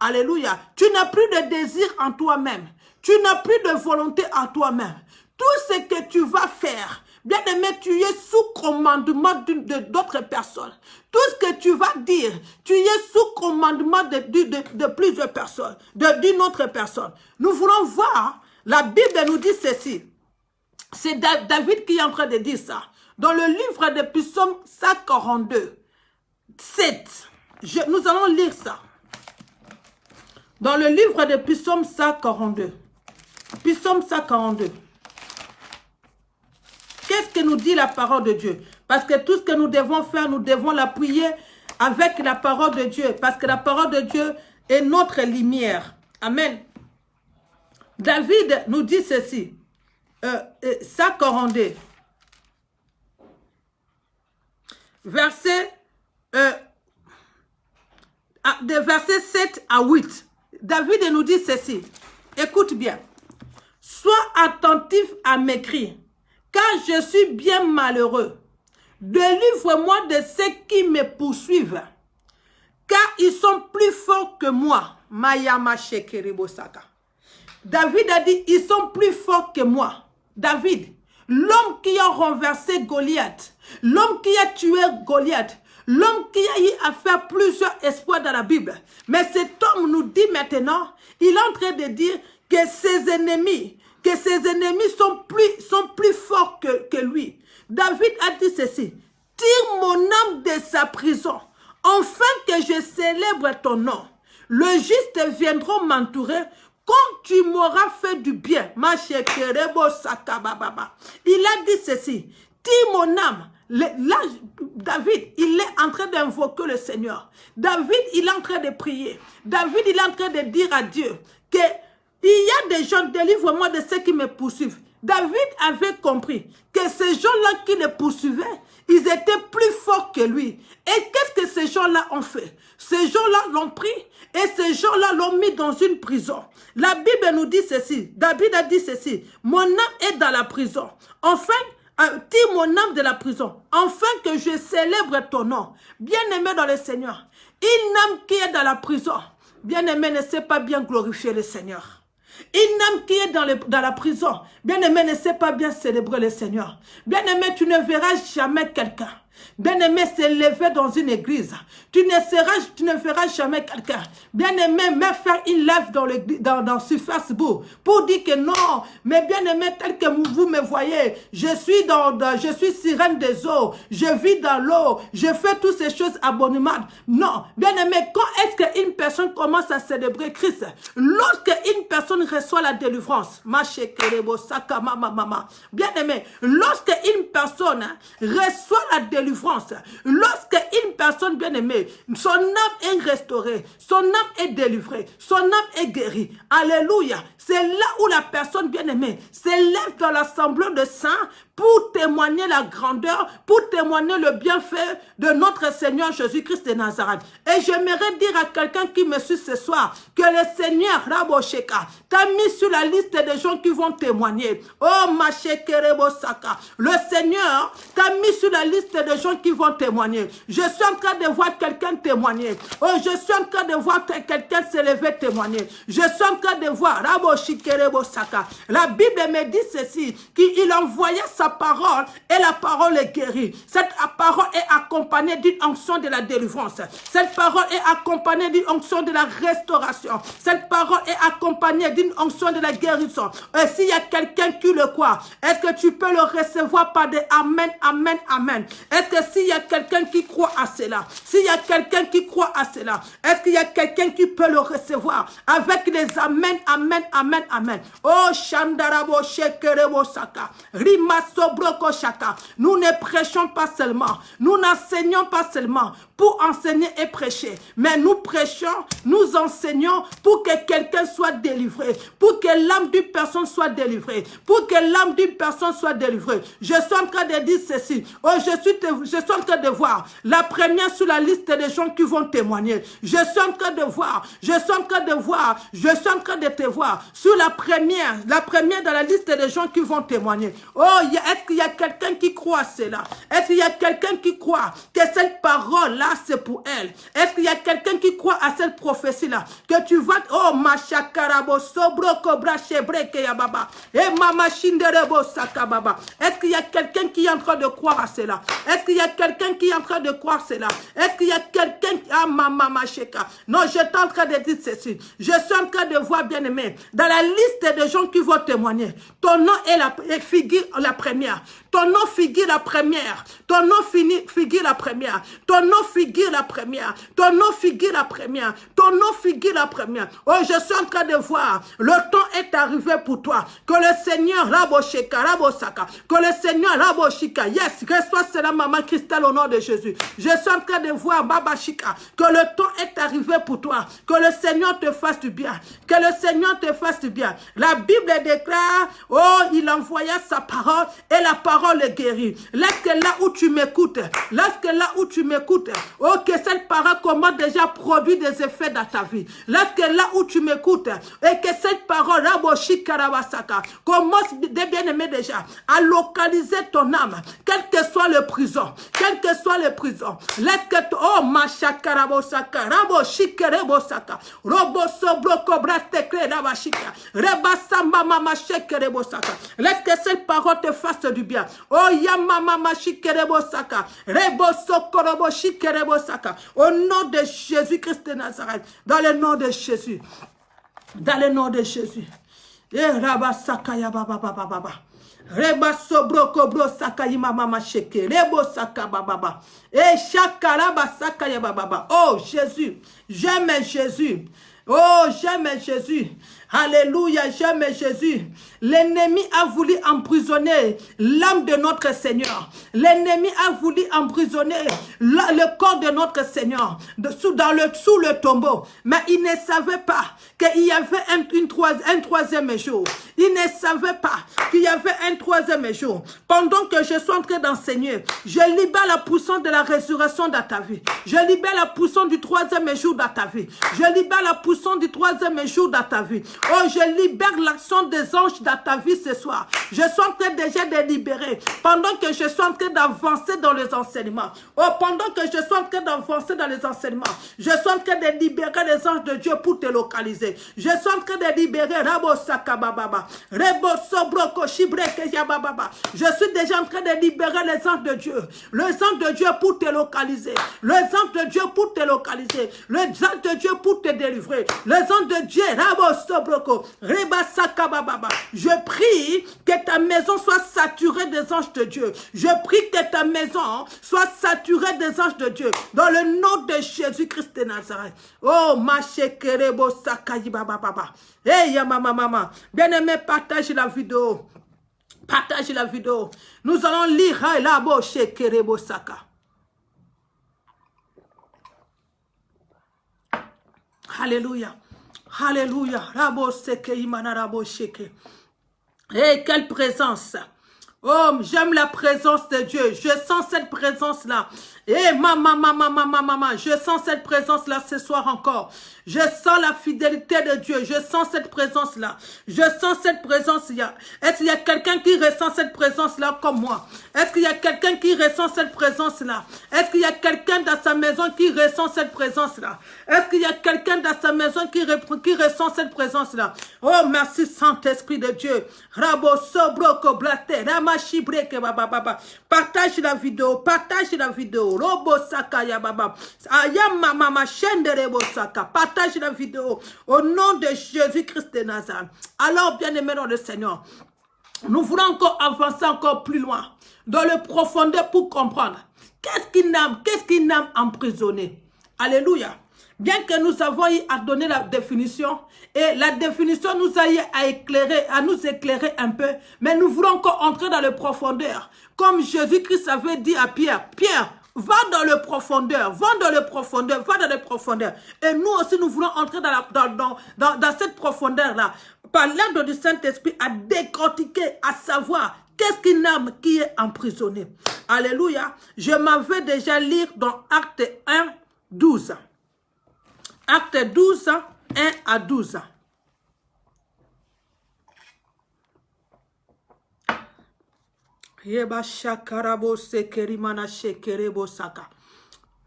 Alléluia. Tu n'as plus de désir en toi-même. Tu n'as plus de volonté en toi-même. Tout ce que tu vas faire, bien-aimé, tu es sous commandement d'autres personnes. Tout ce que tu vas dire, tu es sous commandement de plusieurs personnes, d'une autre personne. Nous voulons voir, la Bible nous dit ceci. C'est David qui est en train de dire ça. Dans le livre de Psaume 142, 7. Nous allons lire ça. Dans le livre de Psaume 142. Psaume 142. Qu'est-ce que nous dit la parole de Dieu? Parce que tout ce que nous devons faire, nous devons l'appuyer avec la parole de Dieu. Parce que la parole de Dieu est notre lumière. Amen. David nous dit ceci. 142. De versets 7 à 8. David nous dit ceci. Écoute bien. Sois attentif à mes cris, car je suis bien malheureux. Délivre-moi de ceux qui me poursuivent, car ils sont plus forts que moi. David a dit, ils sont plus forts que moi. David, l'homme qui a renversé Goliath, l'homme qui a tué Goliath, l'homme qui a eu à faire plusieurs exploits dans la Bible. Mais cet homme nous dit maintenant, il est en train de dire que ses ennemis sont plus forts que lui. David a dit ceci, tire mon âme de sa prison, afin que je célèbre ton nom. Le juste viendra m'entourer quand tu m'auras fait du bien. Il a dit ceci, tire mon âme. Là, David, il est en train d'invoquer le Seigneur. David, il est en train de prier. David, il est en train de dire à Dieu que il y a des gens, délivre-moi de ceux qui me poursuivent. David avait compris que ces gens-là qui le poursuivaient, ils étaient plus forts que lui. Et qu'est-ce que ces gens-là ont fait? Ces gens-là l'ont pris et ces gens-là l'ont mis dans une prison. La Bible nous dit ceci. David a dit ceci. Mon âme est dans la prison. Enfin, tire mon âme de la prison, afin que je célèbre ton nom. Bien-aimé dans le Seigneur, une âme qui est dans la prison, bien-aimé ne sait pas bien glorifier le Seigneur. Une âme qui est dans la prison, bien-aimé ne sait pas bien célébrer le Seigneur. Bien-aimé, tu ne verras jamais quelqu'un. Bien-aimé, s'élever dans une église. Tu ne verras jamais quelqu'un. Bien-aimé, mais faire une live sur Facebook pour dire que non, mais bien-aimé, tel que vous me voyez, je suis sirène des eaux, je vis dans l'eau, je fais toutes ces choses abominables. Non, bien-aimé, quand est-ce qu'une personne commence à célébrer Christ? Lorsque une personne reçoit la délivrance. Bien-aimé, lorsque une personne reçoit la délivrance, lorsque une personne bien-aimée, son âme est restaurée, son âme est délivrée, son âme est guérie. Alléluia. C'est là où la personne bien-aimée s'élève dans l'assemblée de saints pour témoigner la grandeur, pour témoigner le bienfait de notre Seigneur Jésus-Christ de Nazareth. Et j'aimerais dire à quelqu'un qui me suit ce soir que le Seigneur, Rabosheka, t'a mis sur la liste des gens qui vont témoigner. Oh, Machekerebosaka, le Seigneur t'a mis sur la liste des gens qui vont témoigner. Je suis en train de voir quelqu'un témoigner. Oh, je suis en train de voir quelqu'un s'élever témoigner. Je suis en train de voir Raboshikerebo Saka. La Bible me dit ceci, qu'il envoya sa ta parole et la parole est guérie. Cette parole est accompagnée d'une onction de la délivrance. Cette parole est accompagnée d'une onction de la restauration. Cette parole est accompagnée d'une onction de la guérison. Et s'il y a quelqu'un qui le croit, est-ce que tu peux le recevoir par des amen, amen, amen? Est-ce que s'il y a quelqu'un qui croit à cela, s'il y a quelqu'un qui croit à cela, est-ce qu'il y a quelqu'un qui peut le recevoir avec les amen, amen, amen, amen? Oh, Shandarabo Shekerebo Saka, Rimaso Broko Shaka. Nous ne prêchons pas seulement, nous n'enseignons pas seulement pour enseigner et prêcher, mais nous prêchons, nous enseignons pour que quelqu'un soit délivré, pour que l'âme d'une personne soit délivrée, pour que l'âme d'une personne soit délivrée. Je suis en train de dire ceci. Oh, je suis en train de voir la première sur la liste des gens qui vont témoigner. Je suis en train de voir, je suis en train de te voir sur la première dans la liste des gens qui vont témoigner. Oh, est-ce qu'il y a quelqu'un qui croit à cela? Est-ce qu'il y a quelqu'un qui croit que cette parole-là, c'est pour elle? Est-ce qu'il y a quelqu'un qui croit à cette prophétie-là? Que tu vas, oh, machakarabo, sobro, cobra, chebreke, yababa, et mama, shinderebo, sakababa. Est-ce qu'il y a quelqu'un qui est en train de croire à cela? Est-ce qu'il y a quelqu'un qui est en train de croire cela? Est-ce qu'il y a quelqu'un qui... Ah, mama, sheka. Non, je suis en train de dire ceci. Je suis en train de voir, bien aimé, dans la liste des gens qui vont témoigner, ton nom est figure la première. Ton nom figure la première. Ton nom figure la première. Ton nom figure la première. Ton nom figure la première. Ton nom figure la première. Oh, je suis en train de voir. Le temps est arrivé pour toi. Que le Seigneur, Rabosheka, Rabosaka, que le Seigneur, Raboshika, yes, reçois cela, maman Christelle, au nom de Jésus. Je suis en train de voir, Babashika, que le temps est arrivé pour toi. Que le Seigneur te fasse du bien. Que le Seigneur te fasse du bien. La Bible déclare, oh, il envoya sa parole et la parole est guérie. Lorsque là où tu m'écoutes, oh, que cette parole commence déjà à produire des effets dans ta vie. Lorsque là où tu m'écoutes, et que cette parole, Raboshi Karabasaka, commence, bien aimé déjà, à localiser ton âme, quel que soit le prison, lorsque, oh, Masha Karabosaka, Raboshi Kerebosaka, Robosobro Kobrastekre Rabashika, Rebasamba Mama Shekerebosaka, lorsque cette parole te fasse du bien. Oh, Yamama Shikerebosaka, Rebosokorobo Shikerebosaka, au nom de Jésus-Christ de Nazareth, dans le nom de Jésus, dans le nom de Jésus. Et Rabasaka Yababa Baba. Reba sobro kobro saka yima mama sheke. Rebo saka bababa. Et shakaraba saka yababa. Oh Jésus, j'aime Jésus. Oh, j'aime Jésus. Alléluia, j'aime Jésus. L'ennemi a voulu emprisonner l'âme de notre Seigneur. L'ennemi a voulu emprisonner le corps de notre Seigneur sous le tombeau. Mais il ne savait pas qu'il y avait un troisième jour. Il ne savait pas qu'il y avait un troisième jour. Pendant que je suis en train d'enseigner, je libère la puissance de la résurrection dans ta vie. Je libère la puissance du troisième jour dans ta vie. Je libère la puissance du troisième jour dans ta vie. Oh, je libère l'action des anges dans ta vie ce soir. Je suis en train déjà de libérer. Pendant que je suis en train d'avancer dans les enseignements. Oh, pendant que je suis en train d'avancer dans les enseignements. Je suis en train de libérer les anges de Dieu pour te localiser. Je suis en train de libérer Rabo Sakababa. Rebo Sobroko Shibreke Yababa. Je suis déjà en train de libérer les anges de Dieu. Les anges de Dieu pour te localiser. Les anges de Dieu pour te localiser. Les anges de Dieu pour te délivrer. Les anges de Dieu, Rabo Sobroko, Reba Sakababa. Je prie que ta maison soit saturée des anges de Dieu. Je prie que ta maison soit saturée des anges de Dieu. Dans le nom de Jésus-Christ de Nazareth. Oh, Machekerebo Sakayibaba. Hey, mama. Bien-aimé, partage la vidéo. Partage la vidéo. Nous allons lire Labo Shekerebo Saka. Alléluia. Alléluia. Rabo Seke Imana Rabo Sheke. Hey, quelle présence. Oh, j'aime la présence de Dieu. Je sens cette présence-là. Et maman, je sens cette présence-là ce soir encore. Je sens la fidélité de Dieu. Je sens cette présence-là. Je sens cette présence-là. Est-ce qu'il y a quelqu'un qui ressent cette présence-là comme moi? Est-ce qu'il y a quelqu'un qui ressent cette présence-là? Est-ce qu'il y a quelqu'un dans sa maison qui ressent cette présence-là? Est-ce qu'il y a quelqu'un dans sa maison qui ressent cette présence-là? Oh, merci Saint-Esprit de Dieu. Rabo sobro koblate, mama shibreke baba. Partage la vidéo, partage la vidéo. Robo saka ya baba. Ayama mama shende rebo saka. Partage la vidéo au nom de Jésus-Christ de Nazareth. Alors, bien-aimés dans le Seigneur, nous voulons encore avancer encore plus loin dans le profondeur pour comprendre qu'est-ce qu'une âme emprisonnée. Alléluia. Bien que nous avons eu à donner la définition, et la définition nous a eu à nous éclairer un peu, mais nous voulons encore entrer dans le profondeur. Comme Jésus-Christ avait dit à Pierre, Pierre, va dans le profondeur, va dans le profondeur, va dans le profondeur. Et nous aussi, nous voulons entrer dans cette profondeur-là, par l'aide du Saint-Esprit, à décortiquer, à savoir qu'est-ce qu'une âme qui est emprisonnée. Alléluia. Je m'en vais déjà lire dans Acte 1, 12. Acte 12, 1 à 12.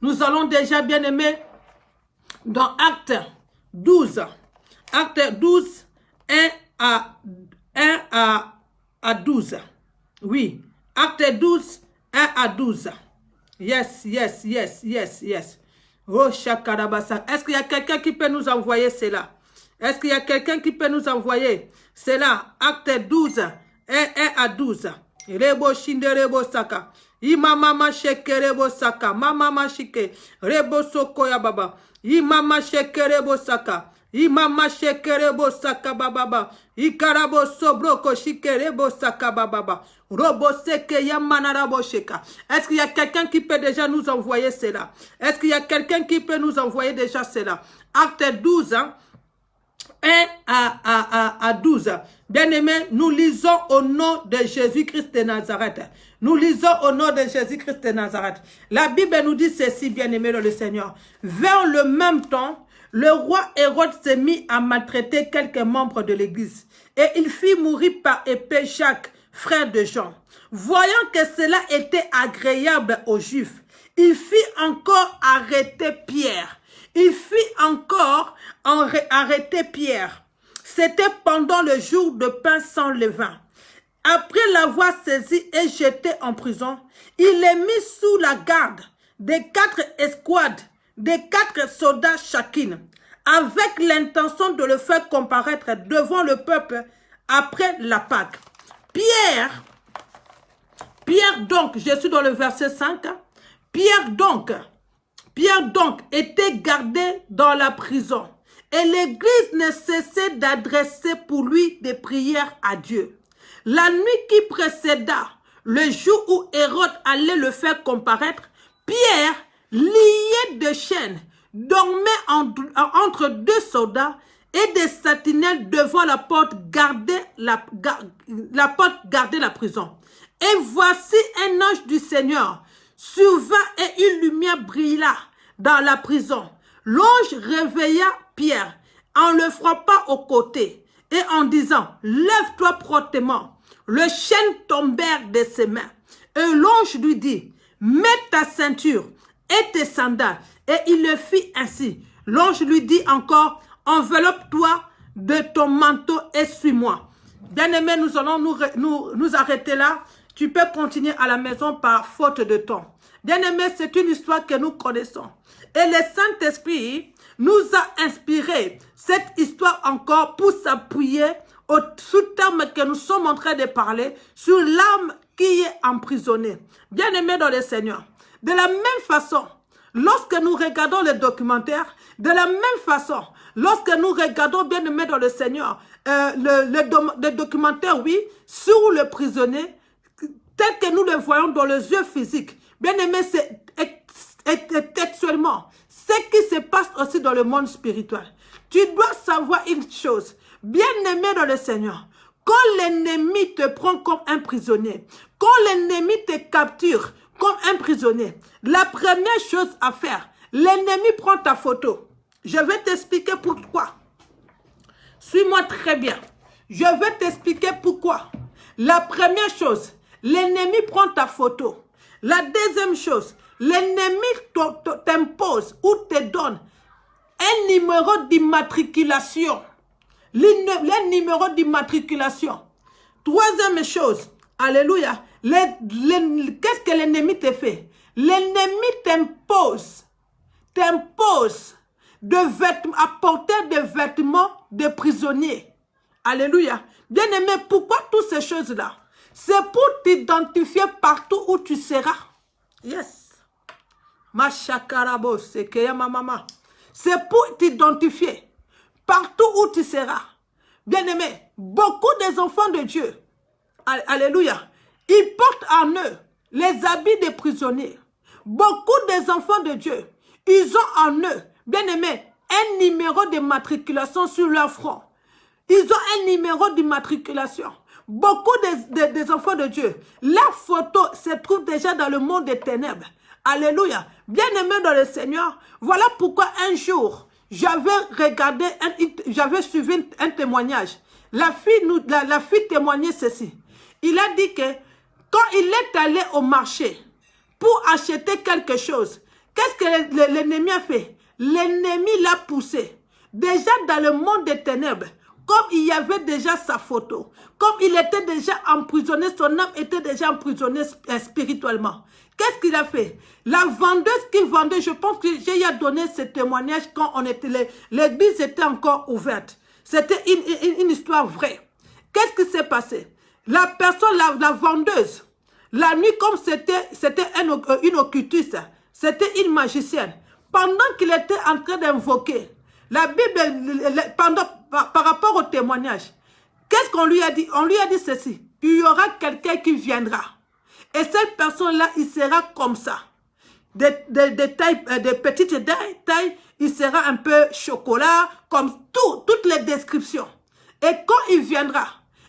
Nous allons déjà, bien aimés, dans Acte 12. Acte 12, 1 à 12. Oui, Acte 12, 1 à 12. Yes. Oh, Shakarabasa. Est-ce qu'il y a quelqu'un qui peut nous envoyer cela? Est-ce qu'il y a quelqu'un qui peut nous envoyer cela? Acte 12, 1 à 12. Rebo shinde rebo saka. Imama sheke rebo saka. Mama shike. Rebo soko ya baba. Imama sheke rebo saka. Imama sheke rebo saka baba. Ikarabo sobroko shike rebo saka baba. Robo seke yamana rabo sheka. Est-ce qu'il y a quelqu'un qui peut déjà nous envoyer cela? Est-ce qu'il y a quelqu'un qui peut nous envoyer déjà cela? Acte 12, 1 à 12. Bien-aimés, nous lisons au nom de Jésus-Christ de Nazareth. Nous lisons au nom de Jésus-Christ de Nazareth. La Bible nous dit ceci, bien-aimés dans le Seigneur. Vers le même temps, le roi Hérode s'est mis à maltraiter quelques membres de l'Église. Et il fit mourir par épée Jacques, frère de Jean. Voyant que cela était agréable aux Juifs, il fit encore arrêter Pierre. Il fit encore arrêter Pierre. C'était pendant le jour de pain sans levain. Après l'avoir saisi et jeté en prison, il est mis sous la garde des 4 escouades, des 4 soldats chacune, avec l'intention de le faire comparaître devant le peuple après la Pâque. Pierre donc, je suis dans le verset 5, Pierre donc était gardé dans la prison et l'Église ne cessait d'adresser pour lui des prières à Dieu. La nuit qui précéda le jour où Hérode allait le faire comparaître, Pierre, lié de chaînes, dormait entre 2 soldats et des sentinelles devant la porte gardaient la prison. Et voici un ange du Seigneur survint et une lumière brilla dans la prison. L'ange réveilla Pierre en le frappant au côté et en disant « Lève-toi promptement ». Les chaînes tombèrent de ses mains. Et l'ange lui dit « Mets ta ceinture et tes sandales. » Et il le fit ainsi. L'ange lui dit encore « Enveloppe-toi de ton manteau et suis-moi. » Bien-aimés, nous allons nous arrêter là. Tu peux continuer à la maison par faute de temps. Bien-aimés, c'est une histoire que nous connaissons. Et le Saint-Esprit nous a inspiré cette histoire encore pour s'appuyer au sous-terme que nous sommes en train de parler sur l'âme qui est emprisonnée. Bien-aimés dans le Seigneur. De la même façon, lorsque nous regardons les documentaires, de la même façon, lorsque nous regardons, bien-aimés dans le Seigneur, le documentaire, oui, sur le prisonnier, tel que nous le voyons dans les yeux physiques. Bien-aimés, c'est textuellement ce qui se passe aussi dans le monde spirituel. Tu dois savoir une chose, bien-aimé dans le Seigneur, quand l'ennemi te prend comme un prisonnier, quand l'ennemi te capture comme un prisonnier, la première chose à faire, l'ennemi prend ta photo. Je vais t'expliquer pourquoi. Suis-moi très bien. Je vais t'expliquer pourquoi. La première chose, l'ennemi prend ta photo. La deuxième chose, l'ennemi t'impose ou te donne un numéro d'immatriculation. Le numéro d'immatriculation. Troisième chose, Alléluia. Qu'est-ce que l'ennemi te fait? L'ennemi t'impose à porter des vêtements de prisonnier. Alléluia. Bien-aimé, pourquoi toutes ces choses-là? C'est pour t'identifier partout où tu seras. Yes. Machakarabo, c'est que ma maman. C'est pour t'identifier partout où tu seras. Bien-aimé, beaucoup des enfants de Dieu, alléluia, ils portent en eux les habits des prisonniers. Beaucoup des enfants de Dieu, ils ont en eux, bien-aimé, un numéro de matriculation sur leur front. Ils ont un numéro d'immatriculation. Beaucoup des enfants de Dieu, leur photo se trouve déjà dans le monde des ténèbres. Alléluia. Bien-aimé dans le Seigneur, voilà pourquoi un jour, j'avais suivi un témoignage. La fille témoignait ceci. Il a dit que quand il est allé au marché pour acheter quelque chose, qu'est-ce que l'ennemi a fait? L'ennemi l'a poussé. Déjà dans le monde des ténèbres, comme il y avait déjà sa photo, comme il était déjà emprisonné, son âme était déjà emprisonnée spirituellement. Qu'est-ce qu'il a fait? La vendeuse qui vendait, je pense que j'ai donné ce témoignage quand l'église était encore ouverte. C'était une histoire vraie. Qu'est-ce qui s'est passé? La personne, la vendeuse, la nuit, comme c'était une occultiste, c'était une magicienne. Pendant qu'il était en train d'invoquer, la Bible, par rapport au témoignage, qu'est-ce qu'on lui a dit? On lui a dit ceci: il y aura quelqu'un qui viendra. Et cette personne-là, il sera comme ça. De petites tailles, il sera un peu chocolat, comme toutes les descriptions. Et quand il viendra,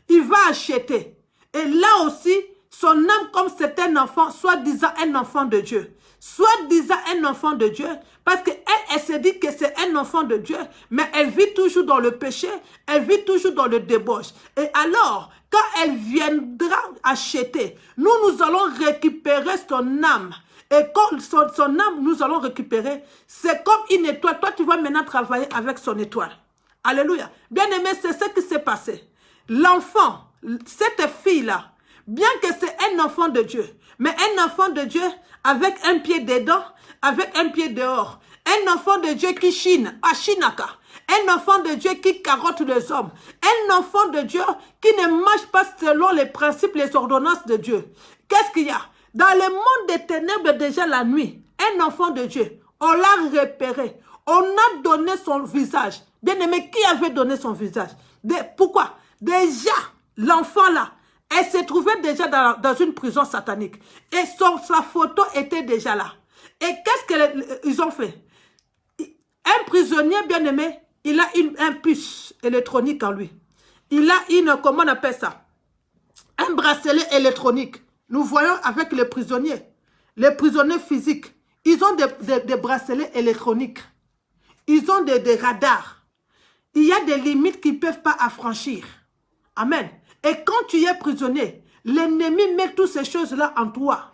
il va acheter. Et là aussi, son âme, comme c'est un enfant, soi-disant un enfant de Dieu. Soi-disant un enfant de Dieu, parce qu'elle se dit que c'est un enfant de Dieu, mais elle vit toujours dans le péché, elle vit toujours dans le débauche. Et alors, quand elle viendra acheter, nous allons récupérer son âme. Et quand son âme, nous allons récupérer, c'est comme une étoile. Toi, tu vas maintenant travailler avec son étoile. Alléluia. Bien-aimé, c'est ce qui s'est passé. L'enfant, cette fille-là, bien que c'est un enfant de Dieu, mais un enfant de Dieu avec un pied dedans, avec un pied dehors. Un enfant de Dieu qui chine, à Chinaka. Un enfant de Dieu qui carotte les hommes. Un enfant de Dieu qui ne marche pas selon les principes, les ordonnances de Dieu. Qu'est-ce qu'il y a? Dans le monde des ténèbres, déjà la nuit, un enfant de Dieu, on l'a repéré. On a donné son visage. Bien-aimé, qui avait donné son visage? Pourquoi? Déjà, l'enfant là, elle se trouvait déjà dans une prison satanique. Et sa photo était déjà là. Et qu'est-ce qu'ils ont fait? Un prisonnier bien-aimé, il a un puce électronique en lui. Il a comment on appelle ça? Un bracelet électronique. Nous voyons avec les prisonniers physiques, ils ont des bracelets électroniques. Ils ont des radars. Il y a des limites qu'ils ne peuvent pas affranchir. Amen. Et quand tu es prisonnier, l'ennemi met toutes ces choses-là en toi.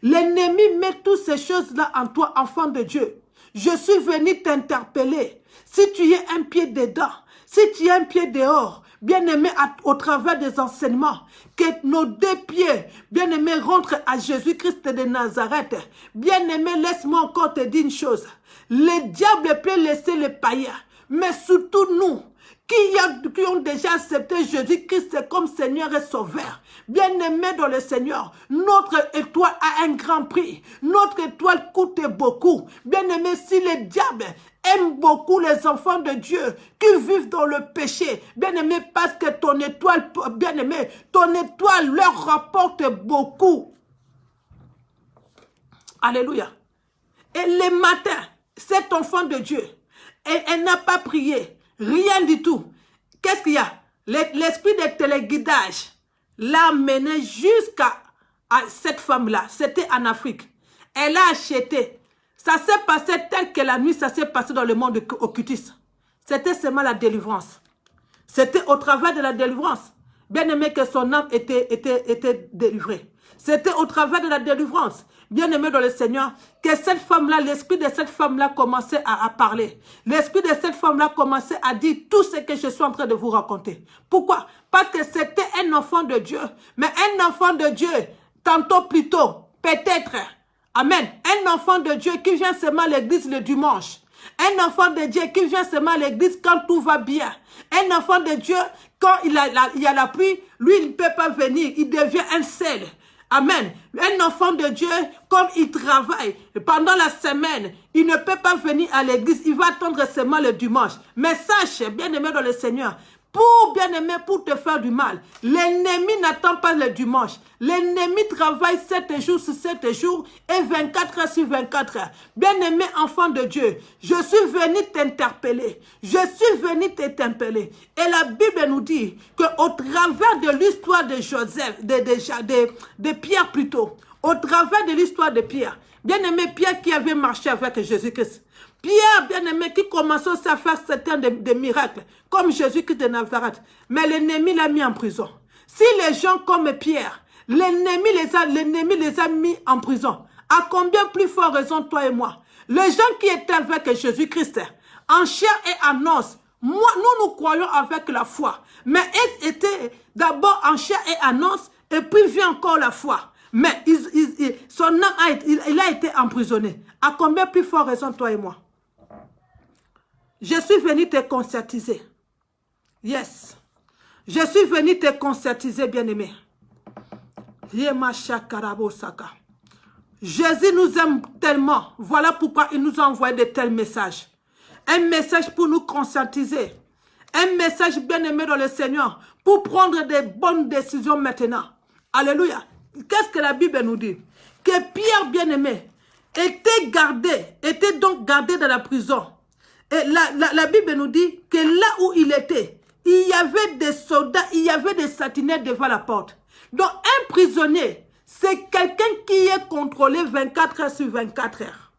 L'ennemi met toutes ces choses-là en toi, enfant de Dieu. Je suis venu t'interpeller. Si tu es un pied dedans, si tu es un pied dehors, bien-aimé, au travers des enseignements, que nos deux pieds, bien-aimé, rentrent à Jésus-Christ de Nazareth. Bien-aimé, laisse-moi encore te dire une chose. Le diable peut laisser les païens, mais surtout nous, qui ont déjà accepté Jésus-Christ comme Seigneur et Sauveur. Bien-aimés dans le Seigneur, notre étoile a un grand prix. Notre étoile coûte beaucoup. Bien-aimés, si le diable aime beaucoup les enfants de Dieu qui vivent dans le péché, bien-aimés, parce que ton étoile, bien-aimé, ton étoile leur rapporte beaucoup. Alléluia. Et le matin, cet enfant de Dieu, elle n'a pas prié. Rien du tout. Qu'est-ce qu'il y a? L'esprit de téléguidage l'a mené jusqu'à cette femme-là. C'était en Afrique. Elle a acheté. Ça s'est passé tel que la nuit, ça s'est passé dans le monde occultiste. C'était seulement la délivrance. C'était au travers de la délivrance. Bien aimé que son âme était délivrée. C'était au travers de la délivrance, bien-aimé dans le Seigneur, que cette femme-là, l'esprit de cette femme-là commençait à parler. L'esprit de cette femme-là commençait à dire tout ce que je suis en train de vous raconter. Pourquoi? Parce que c'était un enfant de Dieu. Mais un enfant de Dieu, tantôt plus tôt, peut-être, amen, un enfant de Dieu qui vient seulement à l'église le dimanche. Un enfant de Dieu qui vient seulement à l'église quand tout va bien. Un enfant de Dieu, quand il y a la pluie, lui, il ne peut pas venir. Il devient un sel. Amen. Un enfant de Dieu, comme il travaille pendant la semaine, il ne peut pas venir à l'église. Il va attendre seulement le dimanche. Mais sache, bien-aimé dans le Seigneur, pour bien-aimé, pour te faire du mal, l'ennemi n'attend pas le dimanche. L'ennemi travaille 7 jours sur 7 jours et 24 heures sur 24 heures. Bien-aimé enfant de Dieu, je suis venu t'interpeller. Je suis venu t'interpeller. Et la Bible nous dit qu'au travers de l'histoire de Joseph, de Pierre plutôt, au travers de l'histoire de Pierre, bien-aimé Pierre qui avait marché avec Jésus-Christ, Pierre, bien-aimé, qui commençait à faire certains des miracles, comme Jésus-Christ de Nazareth. Mais l'ennemi l'a mis en prison. Si les gens comme Pierre, l'ennemi les a mis en prison, à combien plus fort raison toi et moi? Les gens qui étaient avec Jésus-Christ, en chair et en os, nous croyons avec la foi. Mais ils étaient d'abord en chair et en os, et puis vient encore la foi. Mais son âme a été emprisonné. À combien plus fort raison toi et moi? Je suis venu te conscientiser. Yes. Je suis venu te conscientiser, bien-aimé. Jésus nous aime tellement. Voilà pourquoi il nous a envoyé de tels messages. Un message pour nous conscientiser. Un message, bien-aimé dans le Seigneur, pour prendre des bonnes décisions maintenant. Alléluia. Qu'est-ce que la Bible nous dit? Que Pierre, bien-aimé, était donc gardé dans la prison. Et la Bible nous dit que là où il était, il y avait des soldats, il y avait des sentinelles devant la porte. Donc un prisonnier, c'est quelqu'un qui est contrôlé 24 heures sur 24 heures.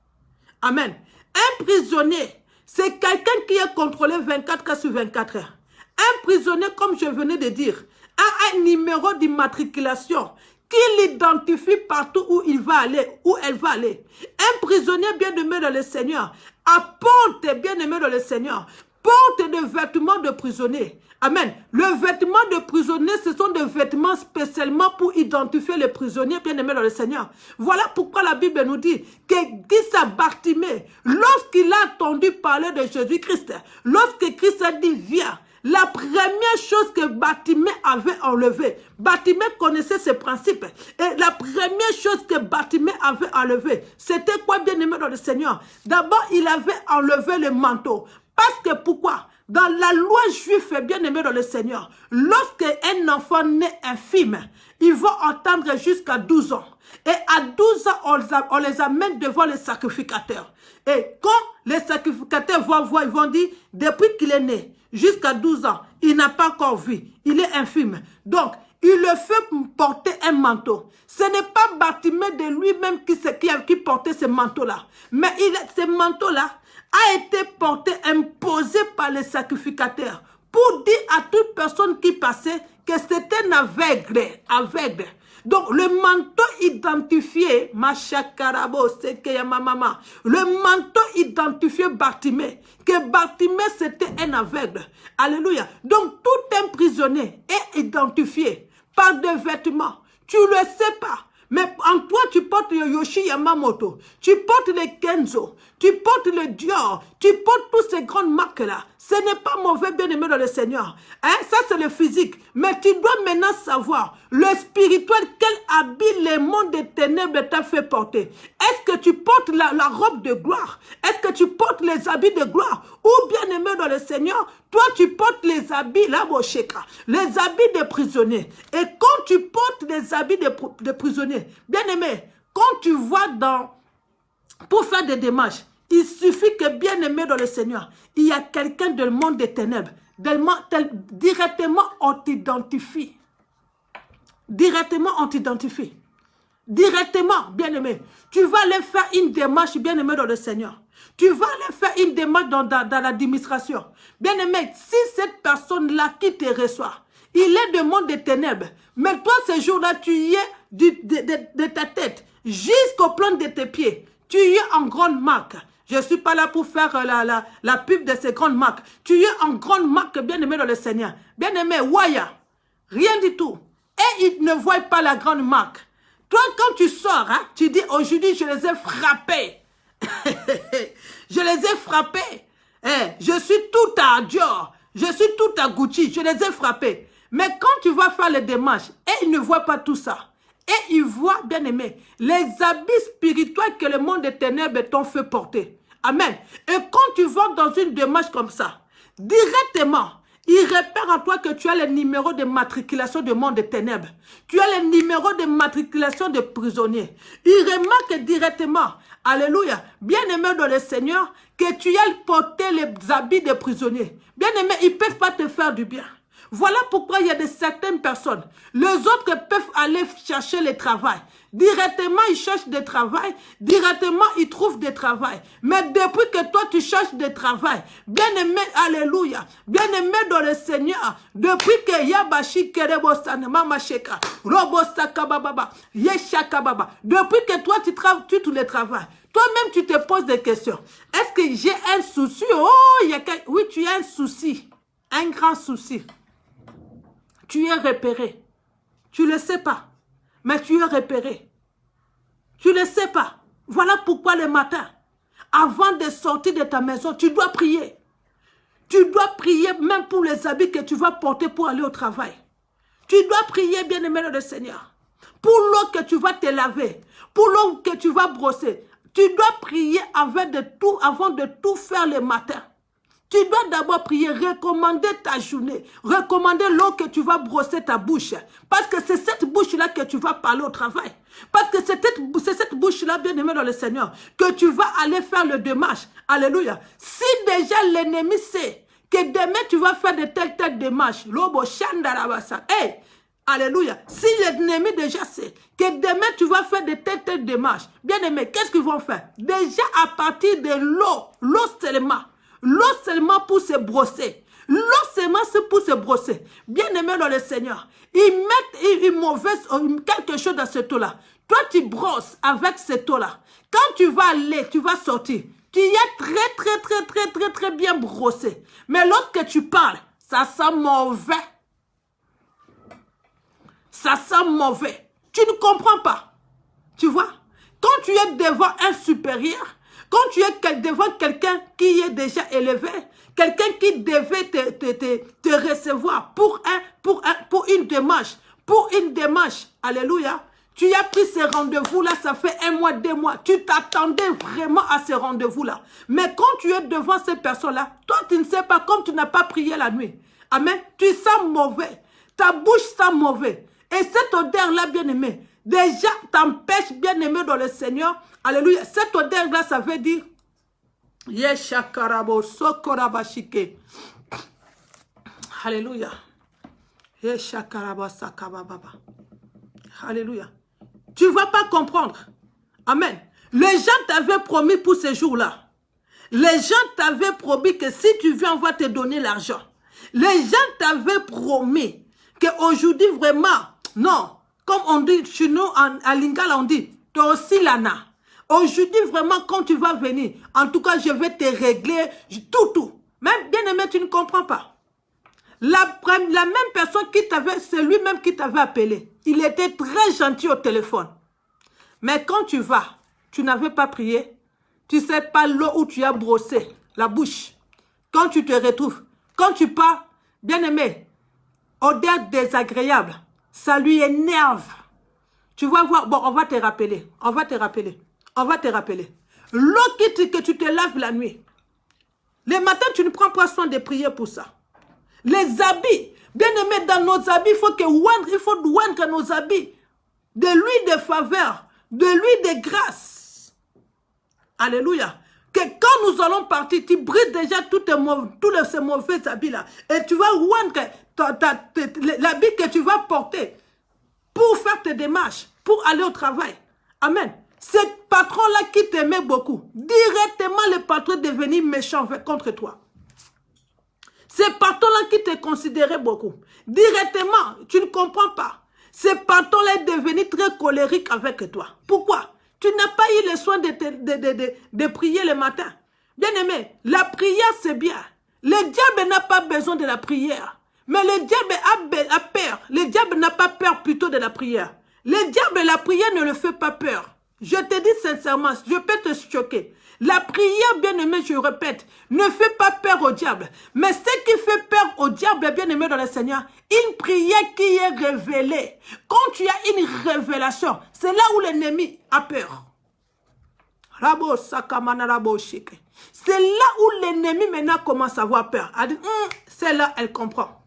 Amen. Un prisonnier, c'est quelqu'un qui est contrôlé 24 heures sur 24 heures. Un prisonnier, comme je venais de dire, a un numéro d'immatriculation qui l'identifie partout où il va aller, où elle va aller. Un prisonnier bien-aimé dans le Seigneur apporte, bien-aimé dans le Seigneur, porte des vêtements de prisonnier. Amen. Le vêtement de prisonnier, ce sont des vêtements spécialement pour identifier les prisonniers bien-aimés dans le Seigneur. Voilà pourquoi la Bible nous dit que dit à Bartimée, lorsqu'il a entendu parler de Jésus-Christ, lorsque Christ a dit viens, la première chose que Bartimée avait enlevée, Bartimée connaissait ses principes, et la première chose que Bartimée avait enlevée, c'était quoi, bien-aimé dans le Seigneur? D'abord, il avait enlevé le manteau. Parce que pourquoi? Dans la loi juive, bien-aimé dans le Seigneur, lorsque un enfant naît infime, il va attendre jusqu'à 12 ans. Et à 12 ans, on les amène devant les sacrificateurs. Et quand les sacrificateurs vont voir, ils vont dire, depuis qu'il est né, jusqu'à 12 ans, il n'a pas encore vu, il est infime. Donc, il le fait porter un manteau. Ce n'est pas Bartimée de lui-même qui portait ce manteau-là. Mais ce manteau-là a été porté, imposé par les sacrificateurs pour dire à toute personne qui passait que c'était un aveugle. Donc, le manteau identifié, le manteau identifié Bartimée, que Bartimée c'était un aveugle. Alléluia. Donc, tout un prisonnier est identifié par des vêtements. Tu ne le sais pas. Mais en toi, tu portes le Yoshi Yamamoto, tu portes le Kenzo, tu portes le Dior, tu portes toutes ces grandes marques-là. Ce n'est pas mauvais, bien-aimé dans le Seigneur. Hein? Ça, c'est le physique. Mais tu dois maintenant savoir, le spirituel, quel habit le monde des ténèbres t'a fait porter. Est-ce que tu portes la robe de gloire? Est-ce que tu portes les habits de gloire? Ou, bien-aimé dans le Seigneur, toi, tu portes les habits, là, les habits de prisonniers. Et quand tu portes les habits de prisonniers, bien-aimé, quand tu vois pour faire des démarches, il suffit que, bien-aimé dans le Seigneur, il y a quelqu'un du monde des ténèbres. Directement, on t'identifie. Directement, on t'identifie. Directement, bien-aimé. Tu vas aller faire une démarche, bien-aimé dans le Seigneur. Tu vas aller faire une démarche dans l'administration. Bien-aimé, si cette personne-là qui te reçoit, Il est du monde des ténèbres. Mais toi, ce jour-là, tu y es de ta tête jusqu'au plan de tes pieds. Tu y es en grande marque. Je ne suis pas là pour faire la pub de ces grandes marques. Tu es en grande marque, bien-aimé dans le Seigneur. Bien-aimé, Waya, rien du tout. Et ils ne voient pas la grande marque. Toi, quand tu sors, hein, tu dis, aujourd'hui, je les ai frappés. Je les ai frappés. Je suis tout à Dior. Je suis tout à Gucci. Je les ai frappés. Mais quand tu vas faire les démarches, et ils ne voient pas tout ça. Et ils voient, bien aimé, les habits spirituels que le monde des ténèbres t'ont fait porter. Amen. Et quand tu vas dans une démarche comme ça, directement, il repère en toi que tu as le numéro de matriculation du monde des ténèbres. Tu as le numéro de matriculation de prisonniers. Il remarque directement, alléluia, bien-aimé dans le Seigneur, que tu as porté les habits des prisonniers. Bien-aimé, ils ne peuvent pas te faire du bien. Voilà pourquoi il y a de certaines personnes. Les autres peuvent aller chercher le travail. Directement, ils cherchent du travail. Directement, ils trouvent du travail. Mais depuis que toi, tu cherches du travail, bien-aimé, alléluia, bien-aimé dans le Seigneur, depuis que Yabashi Kerebosana, Mama Sheka, Robosaka Baba, Yeshaka Baba, depuis que toi, tu tout le travail, toi-même, tu te poses des questions. Est-ce que j'ai un souci? Oh, oui, tu as un souci. Un grand souci. Tu es repéré. Tu ne le sais pas. Mais tu es repéré. Tu ne le sais pas. Voilà pourquoi le matin, avant de sortir de ta maison, tu dois prier. Tu dois prier même pour les habits que tu vas porter pour aller au travail. Tu dois prier, bien-aimé le Seigneur. Pour l'eau que tu vas te laver. Pour l'eau que tu vas brosser. Tu dois prier avant de tout faire le matin. Tu dois d'abord prier, recommander ta journée, recommander l'eau que tu vas brosser ta bouche. Parce que c'est cette bouche-là que tu vas parler au travail. Parce que c'est cette bouche-là, bien-aimé dans le Seigneur, que tu vas aller faire le démarche. Alléluia. Si déjà l'ennemi sait que demain tu vas faire de telles démarches, l'obo chandarabasa, hey, alléluia. Si l'ennemi déjà sait que demain tu vas faire de telles démarches, bien-aimé, qu'est-ce qu'ils vont faire? Déjà à partir de l'eau seulement. L'eau seulement pour se brosser. L'eau seulement c'est pour se brosser. Bien-aimé dans le Seigneur. Ils mettent quelque chose dans cette eau-là. Toi, tu brosses avec cette eau-là. Quand tu vas aller, tu vas sortir. Tu y es très bien brossé. Mais lorsque tu parles, ça sent mauvais. Ça sent mauvais. Tu ne comprends pas. Tu vois? Quand tu es devant un supérieur, quand tu es devant quelqu'un qui est déjà élevé, quelqu'un qui devait te recevoir pour une démarche, alléluia, tu as pris ce rendez-vous-là, ça fait 1 mois, 2 mois, tu t'attendais vraiment à ce rendez-vous-là. Mais quand tu es devant cette personne-là, toi tu ne sais pas, comme tu n'as pas prié la nuit, amen, tu sens mauvais, ta bouche sent mauvais. Et cette odeur-là, bien-aimé, déjà t'empêche, bien-aimé dans le Seigneur. Alléluia. Cette odeur-là, ça veut dire Yeshakarabo Sokorabashike. Alléluia. Yeshakarabo Sakababa. Alléluia. Tu ne vas pas comprendre. Amen. Les gens t'avaient promis pour ce jour-là. Les gens t'avaient promis que si tu viens, on va te donner l'argent. Les gens t'avaient promis qu'aujourd'hui, vraiment, non, comme on dit chez nous, à Lingala, on dit, toi aussi, Lana. Aujourd'hui, vraiment, quand tu vas venir, en tout cas, je vais te régler tout. Même bien-aimé, tu ne comprends pas. La même personne qui t'avait, c'est lui-même qui t'avait appelé. Il était très gentil au téléphone. Mais quand tu vas, tu n'avais pas prié. Tu ne sais pas l'eau où tu as brossé la bouche. Quand tu te retrouves, quand tu parles, bien-aimé, odeur désagréable, ça lui énerve. Tu vas voir, bon, on va te rappeler. L'eau que tu te laves la nuit. Le matin, tu ne prends pas soin de prier pour ça. Les habits, bien aimés, dans nos habits, il faut oindre nos habits de l'huile de faveur, de l'huile de grâce. Alléluia. Que quand nous allons partir, tu brises déjà tous ces mauvais habits-là. Et tu vas oindre l'habit que tu vas porter pour faire tes démarches, pour aller au travail. Amen. Ce patron-là qui t'aimait beaucoup, directement le patron est devenu méchant contre toi. C'est patron-là qui te considérait beaucoup. Directement, tu ne comprends pas. Ce patron-là est devenu très colérique avec toi. Pourquoi? Tu n'as pas eu le soin de prier le matin. Bien-aimé, la prière c'est bien. Le diable n'a pas besoin de la prière. Mais le diable a peur. Le diable n'a pas peur plutôt de la prière. Le diable, la prière ne le fait pas peur. Je te dis sincèrement, je peux te choquer. La prière, bien-aimé, je répète, ne fait pas peur au diable. Mais ce qui fait peur au diable, bien-aimé dans le Seigneur, une prière qui est révélée. Quand tu as une révélation, c'est là où l'ennemi a peur. C'est là où l'ennemi maintenant commence à avoir peur. Elle dit, celle-là, elle comprend.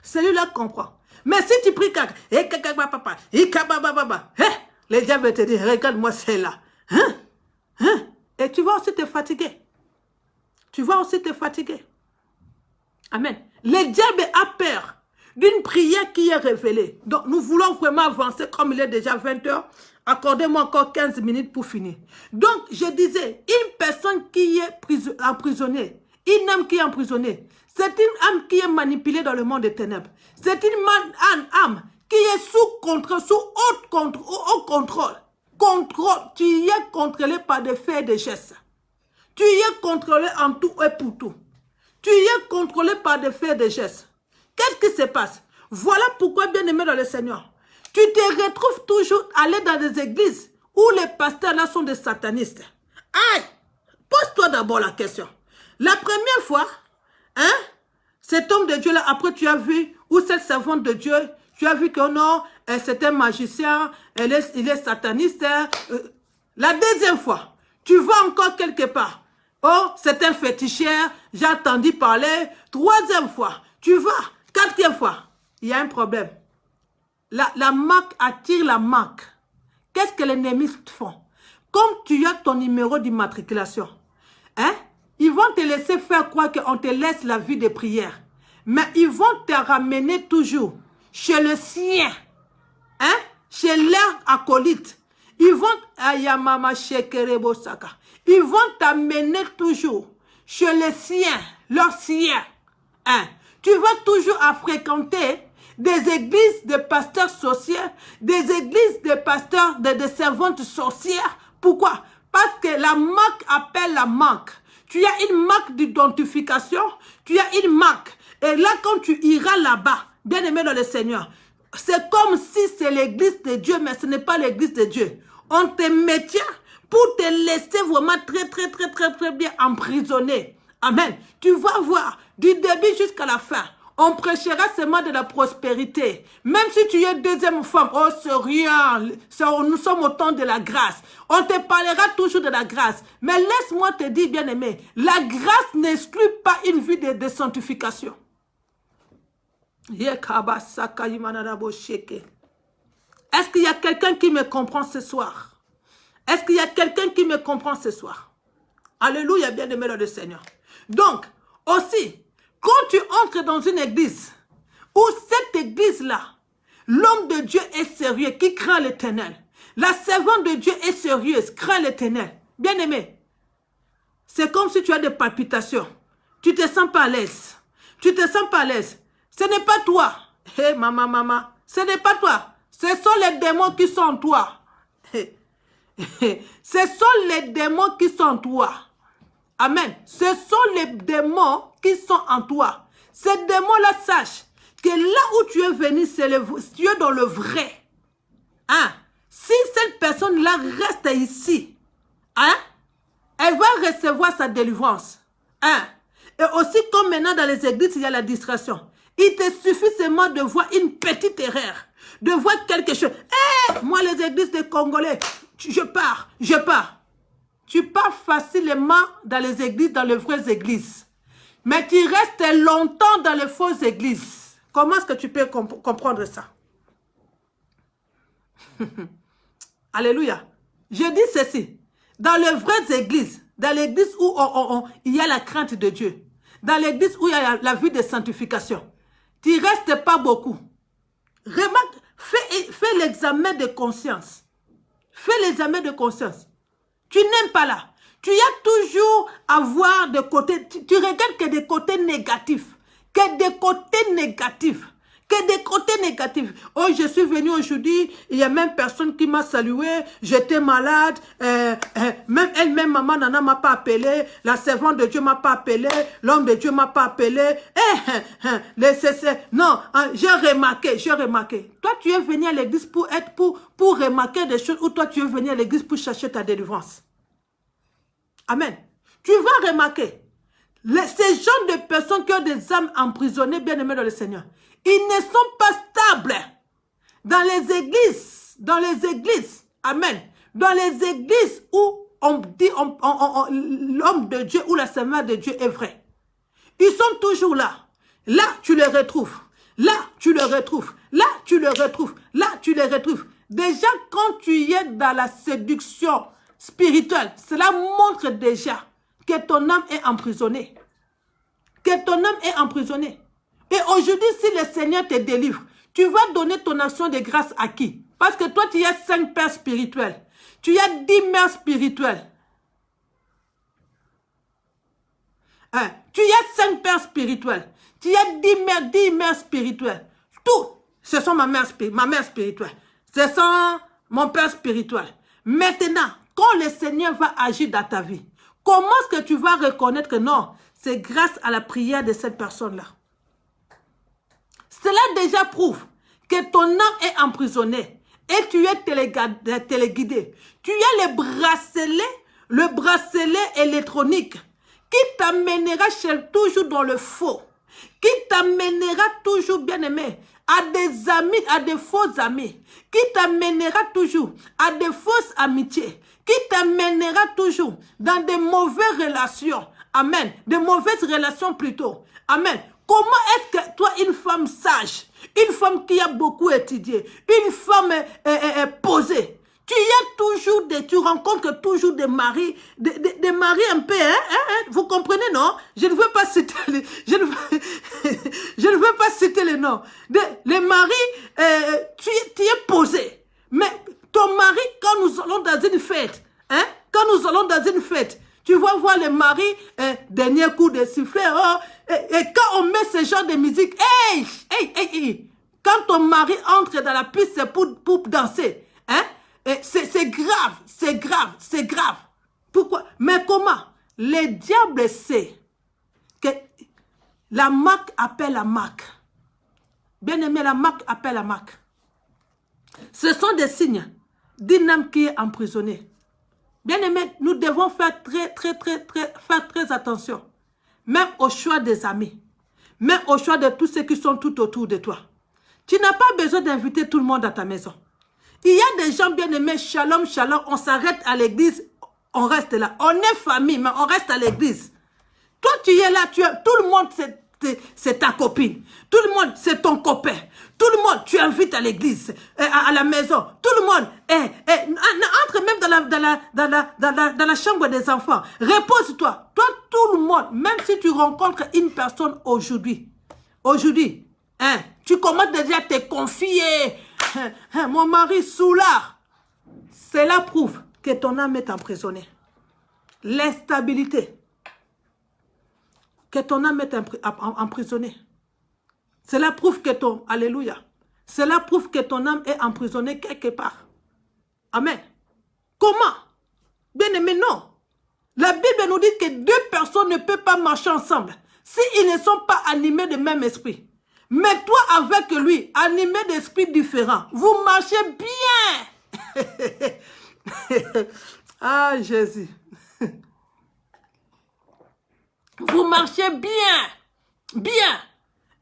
Celui-là comprend. Mais si tu pries, le diable te dit, regarde-moi celle-là. Et tu vas aussi te fatiguer. Tu vas aussi te fatiguer. Amen. Le diable a peur d'une prière qui est révélée. Donc, nous voulons vraiment avancer comme il est déjà 20 h. Accordez-moi encore 15 minutes pour finir. Donc, je disais, une personne qui est emprisonnée, une âme qui est emprisonnée, c'est une âme qui est manipulée dans le monde des ténèbres. C'est une âme qui est sous contrôle, sous haut contrôle. Tu y es contrôlé par des faits et des gestes. Tu y es contrôlé en tout et pour tout. Tu y es contrôlé par des faits et des gestes. Qu'est-ce qui se passe? Voilà pourquoi, bien-aimé dans le Seigneur, tu te retrouves toujours aller dans des églises où les pasteurs là sont des satanistes. Aïe! Pose-toi d'abord la question. La première fois, cet homme de Dieu là, après tu as vu, ou cette servante de Dieu, tu as vu que non, c'est un magicien, il est sataniste. La deuxième fois, tu vas encore quelque part. Oh, c'est un féticheur, j'ai entendu parler. Troisième fois, tu vas. Quatrième fois, il y a un problème. La marque attire la marque. Qu'est-ce que les ennemis font? Comme tu as ton numéro d'immatriculation, ils vont te laisser faire croire qu'on te laisse la vie de prière. Mais ils vont te ramener toujours chez le sien, chez leur acolyte. Ils vont t'amener toujours chez les siens, leurs siens. Tu vas toujours à fréquenter des églises de pasteurs sorcières, des églises de pasteurs, de servantes sorcières. Pourquoi? Parce que la marque appelle la marque. Tu as une marque d'identification, tu as une marque. Et là, quand tu iras là-bas, bien aimé dans le Seigneur, c'est comme si c'est l'église de Dieu, mais ce n'est pas l'église de Dieu. On te maintient pour te laisser vraiment très bien emprisonné. Amen. Tu vas voir, du début jusqu'à la fin, on prêchera seulement de la prospérité. Même si tu es deuxième femme, oh c'est rien, nous sommes au temps de la grâce. On te parlera toujours de la grâce. Mais laisse-moi te dire, bien-aimé, la grâce n'exclut pas une vie de sanctification. Est-ce qu'il y a quelqu'un qui me comprend ce soir? Est-ce qu'il y a quelqu'un qui me comprend ce soir? Alléluia, bien-aimé dans le Seigneur. Donc, aussi, quand tu entres dans une église, où cette église-là, l'homme de Dieu est sérieux, qui craint l'Éternel. La servante de Dieu est sérieuse, craint l'Éternel. Bien-aimé, c'est comme si tu as des palpitations. Tu te sens pas à l'aise. Tu te sens pas à l'aise. Ce n'est pas toi. Hé, maman, ce n'est pas toi. Ce sont les démons qui sont en toi. Ce sont les démons qui sont en toi. Amen. Ce sont les démons qui sont en toi. Ces démons-là, sache que là où tu es venu, tu es dans le vrai. Si cette personne-là reste ici, elle va recevoir sa délivrance. Et aussi, comme maintenant dans les églises, il y a la distraction. Il te suffit seulement de voir une petite erreur, de voir quelque chose. Moi, les églises des Congolais, je pars. Tu pars facilement dans les églises, dans les vraies églises. Mais tu restes longtemps dans les fausses églises. Comment est-ce que tu peux comprendre ça? Alléluia. Je dis ceci. Dans les vraies églises, dans l'église où il y a la crainte de Dieu, dans l'église où il y a la vie de sanctification, tu ne restes pas beaucoup. Remarque, fais l'examen de conscience. Fais l'examen de conscience. Tu n'aimes pas là. Tu as toujours à voir des côtés. Tu regardes que des côtés négatifs. que des côtés négatifs. Que des côtés négatifs. Oh, je suis venu aujourd'hui, il y a même personne qui m'a salué, j'étais malade, même elle-même, maman Nana m'a pas appelé, la servante de Dieu m'a pas appelé, l'homme de Dieu m'a pas appelé. Non, j'ai remarqué. Toi, tu es venu à l'église pour remarquer des choses, ou toi, tu es venu à l'église pour chercher ta délivrance. Amen. Tu vas remarquer. Ces gens de personnes qui ont des âmes emprisonnées, bien aimées dans le Seigneur, ils ne sont pas stables dans les églises, amen, dans les églises où on dit l'homme de Dieu ou la servante de Dieu est vrai. Ils sont toujours là. Là, tu les retrouves. Là, tu les retrouves. Là, tu les retrouves. Là, tu les retrouves. Déjà, quand tu es dans la séduction spirituelle, cela montre déjà que ton âme est emprisonnée. Que ton âme est emprisonnée. Et aujourd'hui, si le Seigneur te délivre, tu vas donner ton action de grâce à qui? Parce que toi, tu as 5 pères spirituels. Tu as 10 mères spirituelles. Hein? Tu as 5 pères spirituels. Tu as 10 mères spirituelles. Tout, ce sont ma mère spirituelle. Ce sont mon père spirituel. Maintenant, quand le Seigneur va agir dans ta vie, comment est-ce que tu vas reconnaître que non, c'est grâce à la prière de cette personne-là? Cela déjà prouve que ton âme est emprisonnée et tu es téléguidé. Tu as le bracelet électronique qui t'amènera toujours dans le faux, qui t'amènera toujours, bien aimé, à des amis, à des faux amis, qui t'amènera toujours à des fausses amitiés, qui t'amènera toujours dans de mauvaises relations. Amen. De mauvaises relations plutôt. Amen. Comment est-ce que toi, une femme sage, une femme qui a beaucoup étudié, une femme posée, tu rencontres toujours des maris, des maris un peu, vous comprenez, non? Je ne veux pas citer je ne veux pas citer les noms. Les maris, tu es posé. Mais ton mari, quand nous allons dans une fête, tu vas voir les maris, dernier coup de sifflet, et quand on met ce genre de musique, quand ton mari entre dans la piste, c'est pour danser, hein? C'est grave. Pourquoi? Mais comment? Le diable sait que la marque appelle la marque. Bien aimé, la marque appelle la marque. Ce sont des signes d'une âme qui est emprisonnée. Bien aimé, nous devons faire très attention. Même au choix des amis. Même au choix de tous ceux qui sont tout autour de toi. Tu n'as pas besoin d'inviter tout le monde à ta maison. Il y a des gens bien aimés, shalom, on s'arrête à l'église, on reste là. On est famille, mais on reste à l'église. Toi, tu es là, tout le monde, c'est ta copine. Tout le monde, c'est ton copain. Tout le monde, tu invites à l'église, à la maison. Tout le monde, entre même dans la chambre des enfants. Repose-toi. Toi, tout le monde, même si tu rencontres une personne aujourd'hui, tu commences déjà à te confier. Mon mari soulard. Cela prouve que ton âme est emprisonnée. L'instabilité. Que ton âme est emprisonnée. Cela prouve que Cela prouve que ton âme est emprisonnée quelque part. Amen. Comment? Bien aimé, non. La Bible nous dit que 2 personnes ne peuvent pas marcher ensemble s'ils ne sont pas animés de même esprit. Mais toi avec lui, animé d'esprits différents, vous marchez bien. Ah, Jésus. Vous marchez bien.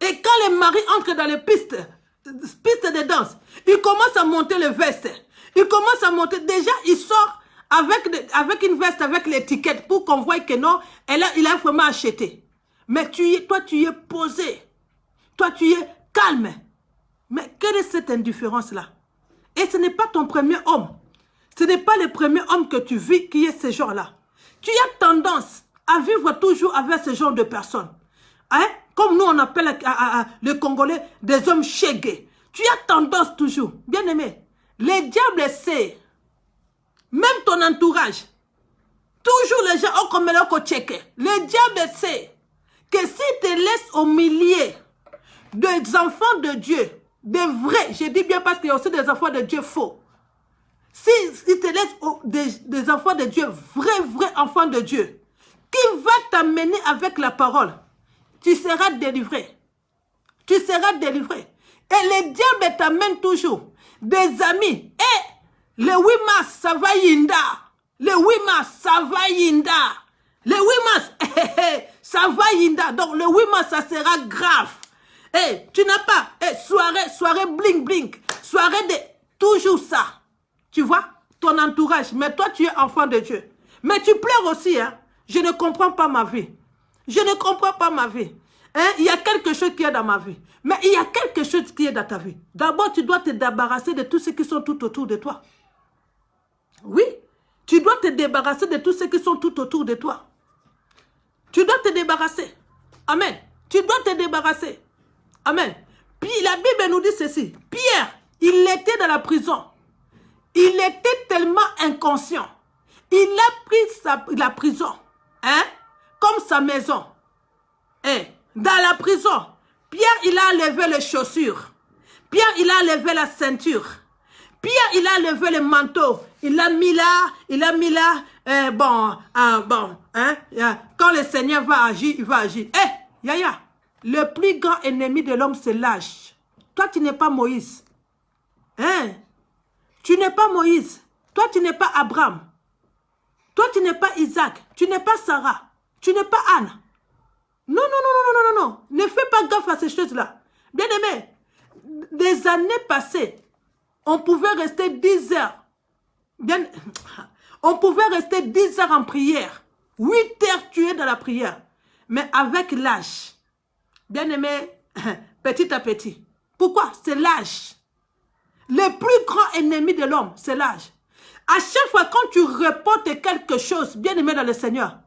Et quand les maris entrent dans les pistes de danse, ils commencent à monter les vestes. Ils commencent à monter. Déjà, il sort avec une veste, avec l'étiquette pour qu'on voie que non, il a vraiment acheté. Mais toi, tu es posé. Toi, tu es calme. Mais quelle est cette indifférence-là? Et ce n'est pas ton premier homme. Ce n'est pas le premier homme que tu vis qui est ce genre-là. Tu as tendance à vivre toujours avec ce genre de personnes. Hein? Comme nous, on appelle les Congolais des hommes chégués. Tu as tendance toujours. Bien aimé, le diable sait. Même ton entourage. Toujours les gens ont comme le diable sait que s'il te laisse au milieu des enfants de Dieu, des vrais, je dis bien parce qu'il y a aussi des enfants de Dieu faux. S'il te laisse des enfants de Dieu, vrais enfants de Dieu, qui va t'amener avec la parole, tu seras délivré. Tu seras délivré. Et le diable t'amène toujours des amis. Et le 8 mars, ça va Yinda. Le 8 mars, ça va Yinda. Le 8 mars, ça va Yinda. Donc le 8 mars, ça sera grave. Et tu n'as pas soirée bling bling. Soirée de toujours ça. Tu vois, ton entourage. Mais toi, tu es enfant de Dieu. Mais tu pleures aussi, hein. Je ne comprends pas ma vie. Je ne comprends pas ma vie. Hein? Il y a quelque chose qui est dans ma vie. Mais il y a quelque chose qui est dans ta vie. D'abord, tu dois te débarrasser de tous ceux qui sont tout autour de toi. Oui, tu dois te débarrasser de tous ceux qui sont tout autour de toi. Tu dois te débarrasser. Amen. Tu dois te débarrasser. Amen. Puis la Bible nous dit ceci. Pierre, il était dans la prison. Il était tellement inconscient. Il a pris la prison, hein, comme sa maison. Hein, dans la prison, Pierre, il a enlevé les chaussures. Pierre, il a enlevé la ceinture. Pierre, il a enlevé le manteau. Il l'a mis là, quand le Seigneur va agir, il va agir. Yaya, le plus grand ennemi de l'homme, c'est l'âge. Toi, tu n'es pas Moïse. Hein? Tu n'es pas Moïse. Toi, tu n'es pas Abraham. Toi, tu n'es pas Isaac. Tu n'es pas Sarah. Tu n'es pas Anne. Non. Ne fais pas gaffe à ces choses-là. Bien-aimé, des années passées, on pouvait rester 10 heures. On pouvait rester 10 heures en prière. 8 heures tuées dans la prière. Mais avec l'âge, bien-aimé, petit à petit. Pourquoi? C'est l'âge. Le plus grand ennemi de l'homme, c'est l'âge. À chaque fois quand tu reportes quelque chose, bien-aimé dans le Seigneur,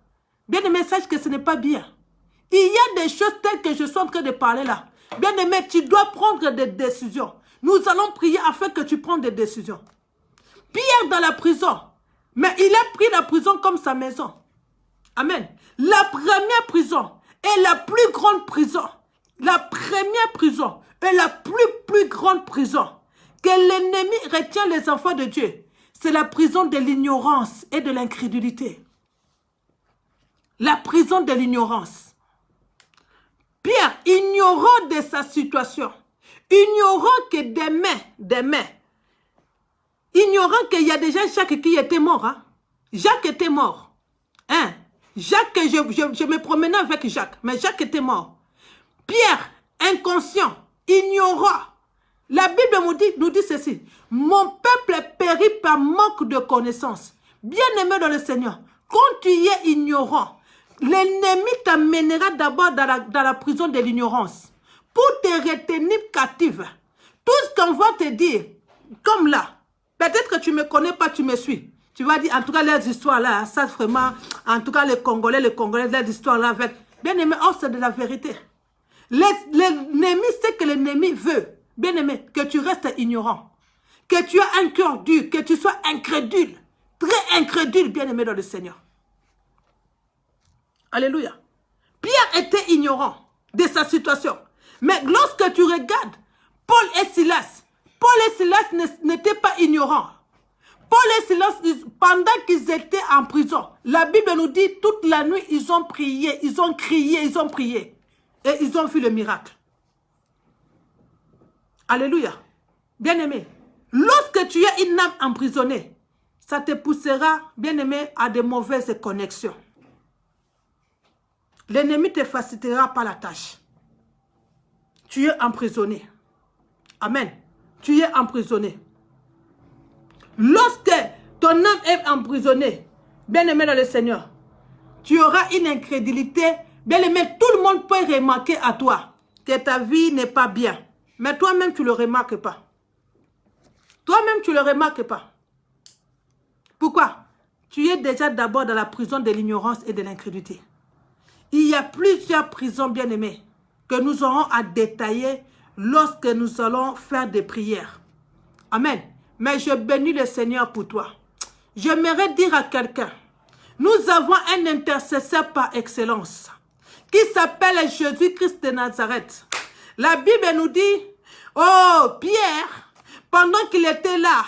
bien-aimé, sache que ce n'est pas bien. Il y a des choses telles que je suis en train de parler là. Bien-aimé, tu dois prendre des décisions. Nous allons prier afin que tu prennes des décisions. Pierre dans la prison, mais il a pris la prison comme sa maison. Amen. La première prison est la plus grande prison. La première prison est la plus grande prison. Que l'ennemi retient les enfants de Dieu. C'est la prison de l'ignorance et de l'incrédulité. La prison de l'ignorance. Pierre, ignorant de sa situation, ignorant que demain, ignorant qu'il y a déjà Jacques qui était mort. Hein? Jacques était mort. Hein? Jacques, je me promenais avec Jacques, mais Jacques était mort. Pierre, inconscient, ignorant. La Bible nous dit ceci. Mon peuple périt par manque de connaissance. Bien-aimé dans le Seigneur, quand tu es ignorant, l'ennemi t'amènera d'abord dans la prison de l'ignorance pour te retenir captive. Tout ce qu'on va te dire, comme là, peut-être que tu ne me connais pas, tu me suis. Tu vas dire, en tout cas, les histoires là, ça vraiment, en tout cas, les Congolais, les histoires là avec. Bien-aimé, oh, c'est de la vérité. L'ennemi, c'est que l'ennemi veut. Bien-aimé, que tu restes ignorant, que tu as un cœur dur, que tu sois incrédule, très incrédule, bien-aimé dans le Seigneur. Alléluia. Pierre était ignorant de sa situation. Mais lorsque tu regardes Paul et Silas n'étaient pas ignorants. Paul et Silas, pendant qu'ils étaient en prison, la Bible nous dit toute la nuit, ils ont prié, ils ont crié, ils ont prié. Et ils ont vu le miracle. Alléluia. Bien-aimé, lorsque tu es une âme emprisonnée, ça te poussera, bien-aimé, à de mauvaises connexions. L'ennemi te facilitera pas la tâche. Tu es emprisonné. Amen. Tu es emprisonné. Lorsque ton âme est emprisonnée, bien-aimé dans le Seigneur, tu auras une incrédulité. Bien-aimé, tout le monde peut remarquer à toi que ta vie n'est pas bien. Mais toi-même, tu ne le remarques pas. Toi-même, tu ne le remarques pas. Pourquoi? Tu es déjà d'abord dans la prison de l'ignorance et de l'incrédulité. Il y a plusieurs prisons, bien-aimés, que nous aurons à détailler lorsque nous allons faire des prières. Amen. Mais je bénis le Seigneur pour toi. J'aimerais dire à quelqu'un, nous avons un intercesseur par excellence qui s'appelle Jésus-Christ de Nazareth. La Bible nous dit, oh, Pierre, pendant qu'il était là,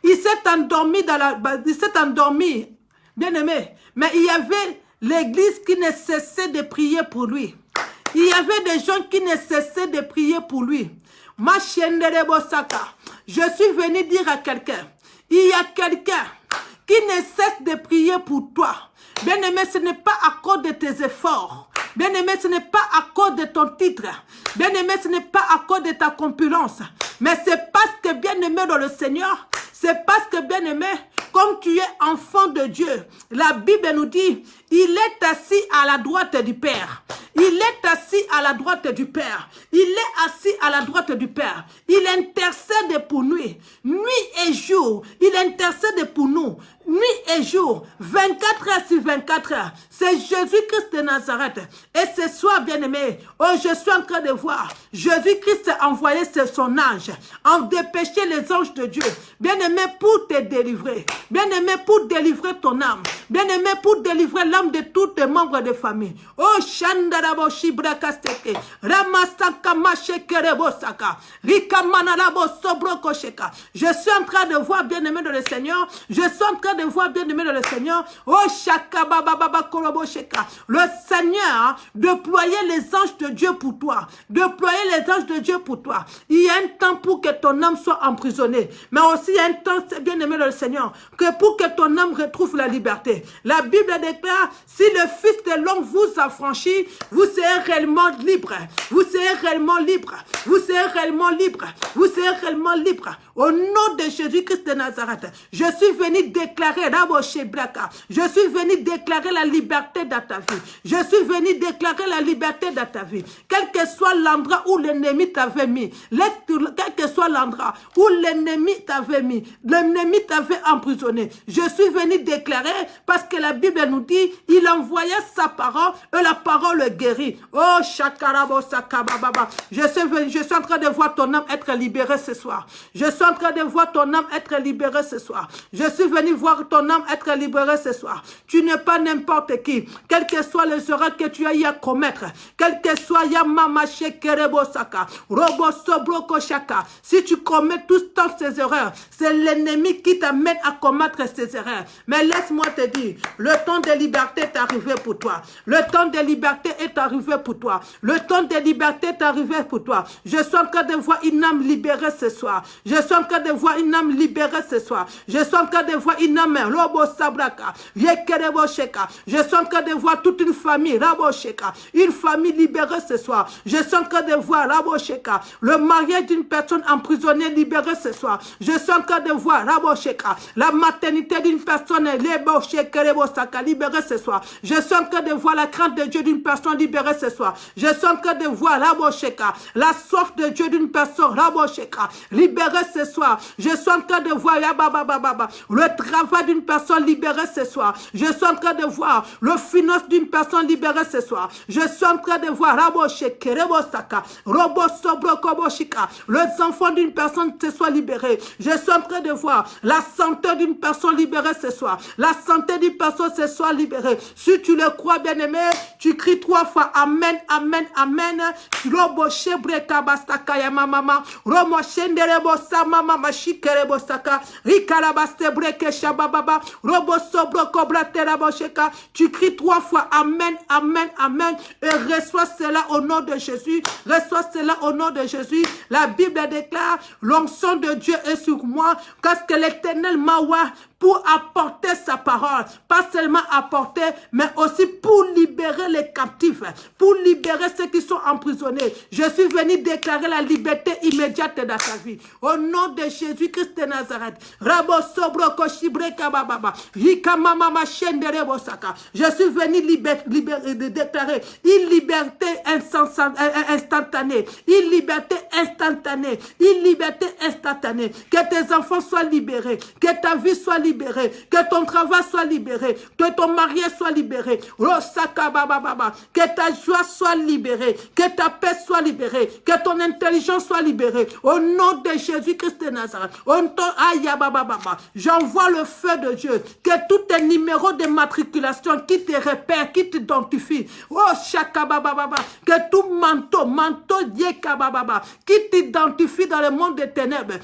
il s'est endormi bien aimé, mais il y avait l'église qui ne cessait de prier pour lui. Il y avait des gens qui ne cessaient de prier pour lui. Je suis venu dire à quelqu'un, il y a quelqu'un qui ne cesse de prier pour toi. Bien-aimé, ce n'est pas à cause de tes efforts. Bien-aimé, ce n'est pas à cause de ton titre. Bien-aimé, ce n'est pas à cause de ta compulence. Mais c'est parce que, bien-aimé dans le Seigneur, c'est parce que, bien-aimé, comme tu es enfant de Dieu, la Bible nous dit, il est assis à la droite du Père. Il est assis à la droite du Père. Il est assis à la droite du Père. Il intercède pour nous. Nuit et jour, il intercède pour nous. Nuit et jour, 24 heures sur 24 heures. C'est Jésus-Christ de Nazareth. Et ce soir, bien-aimé, oh, je suis en train de voir. Jésus-Christ a envoyé son ange en dépêcher les anges de Dieu. Bien-aimé, pour te délivrer. Bien-aimé, pour délivrer ton âme. Bien-aimé, pour délivrer l'âme de tous tes membres de famille. Oh, Shandarabo Shibrakasteke. Ramasaka Mashekerebosaka. Rikamanarabo Sobrokosheka. Je suis en train de voir, bien-aimé dans le Seigneur. Je suis en train de voir, bien-aimé dans le Seigneur. Oh, Shaka Baba Baba Korobo Sheka. Le Seigneur déployer les anges de Dieu pour toi. Déployer les anges de Dieu pour toi. Il y a un temps pour que ton âme soit emprisonnée. Mais aussi, il y a un temps, bien-aimé dans le Seigneur, que pour que ton âme retrouve la liberté. La Bible déclare, si le Fils de l'homme vous affranchit, vous serez réellement libre. Vous serez réellement libre. Vous serez réellement libre. Vous serez réellement libre. Au nom de Jésus-Christ de Nazareth, je suis venu déclarer, je suis venu déclarer la liberté dans ta vie. Je suis venu déclarer la liberté dans ta vie. Quel que soit l'endroit où l'ennemi t'avait mis, quel que soit l'endroit où l'ennemi t'avait mis, l'ennemi t'avait emprisonné, je suis venu déclarer parce que la Bible nous dit, il envoyait sa parole et la parole guérit. Oh, Shakarabo Sakababa. Je suis en train de voir ton âme être libérée ce soir. Je suis en train de voir ton âme être libérée ce soir. Je suis venu voir ton âme être libérée ce soir. Tu n'es pas n'importe qui. Quels que soient les erreurs que tu as eu à commettre, quel que soit Yamama Shekerebo Saka, Robo Sobroko Shaka, si tu commets tous ces erreurs, c'est l'ennemi qui t'amène à commettre ces erreurs. Mais laisse-moi te dire, le temps de liberté est arrivé pour toi. Le temps de liberté est arrivé pour toi. Le temps de liberté est arrivé pour toi. Je suis en train de voir une âme libérée ce soir. Je suis en train de voir une âme libérée ce soir. Je suis en train de voir une âme Robo Sabraka, Yekerebo Sheka. Je suis en train de voir toute une famille Rabo Sheka, une famille libérée ce soir. Je suis en train de voir Rabo Sheka, le mariage d'une personne emprisonnée libérée ce soir. Je suis en train de voir Rabo Sheka, la maternité d'une personne Lebo Shekerebo Saka libérée ce soir. Je suis en train de voir la crainte de Dieu d'une personne libérée ce soir. Je suis en train de voir Rabo Sheka, la soif de Dieu d'une personne Rabo Sheka libérée ce soir. Je suis en train de voir le travail d'une personne libérée ce soir. Je suis en train de voir le finance d'une personne libérée ce soir. Je suis en train de voir Rabo Shekerebo Saka, Robo Sobrokoboshika, les enfants d'une personne se soient libérés. Je suis en train de voir la santé d'une personne libérée ce soir. La santé d'une personne se soit libérée. Si tu le crois, bien-aimé, tu cries 3 fois Amen, Amen, Amen. Robo Shebreka Bastaka Yamama, Romo Shenderebo Samama Mashikerebo Saka, Rikalabaste Breke Shababa, Robo Sobroko Braterabo Sheka. Tu cries 3 fois Amen, Amen, Amen. Et reçois cela au nom de Jésus. Reçois cela au nom de Jésus. La Bible déclare, l'onction de Dieu est sur moi, parce que l'Éternel m'a oint pour apporter sa parole, pas seulement apporter, mais aussi pour libérer les captifs, pour libérer ceux qui sont emprisonnés. Je suis venu déclarer la liberté immédiate dans ta vie. Au nom de Jésus-Christ de Nazareth. Rabo Sobro Koshibre Kababa. Yikamama Shendere Bosaka. Je suis venu déclarer une liberté instantanée. Une liberté instantanée. Une liberté instantanée. Que tes enfants soient libérés. Que ta vie soit libérée. libéré, que ton travail soit libéré, que ton mariage soit libéré, que ta joie soit libérée, que ta paix soit libérée, que ton intelligence soit libérée, au nom de Jésus-Christ de Nazareth. J'envoie le feu de Dieu, que tous tes numéros de matriculation qui te repèrent, qui t'identifient, que tout manteau qui t'identifie dans le monde des ténèbres,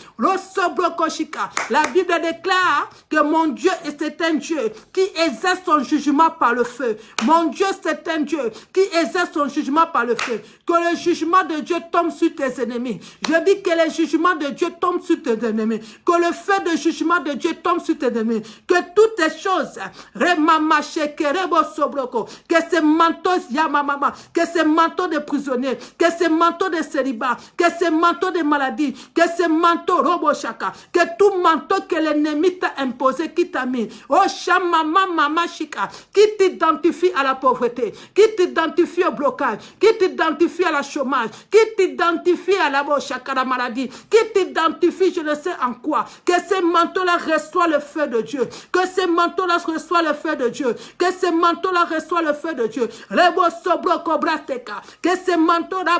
la Bible déclare que mon Dieu c'est un Dieu qui exerce son jugement par le feu. Mon Dieu c'est un Dieu qui exerce son jugement par le feu. Que le jugement de Dieu tombe sur tes ennemis. Je dis que le jugement de Dieu tombe sur tes ennemis. Que le feu de jugement de Dieu tombe sur tes ennemis. Que toutes ces choses, que ces manteaux, que ces manteaux de prisonniers, que ces manteaux de célibat, que ces manteaux de maladie, que ces manteaux, que tout manteau que l'ennemi t'a imposé, qui t'a mis, qui t'identifie à la pauvreté, qui t'identifie au blocage, qui t'identifie à la chômage, qui t'identifie à la maladie, qui t'identifie je ne sais en quoi, que ces manteaux-là reçoivent le feu de Dieu, que ces manteaux-là reçoivent le feu de Dieu, que ces manteaux-là reçoivent le feu de Dieu, que ces manteaux-là,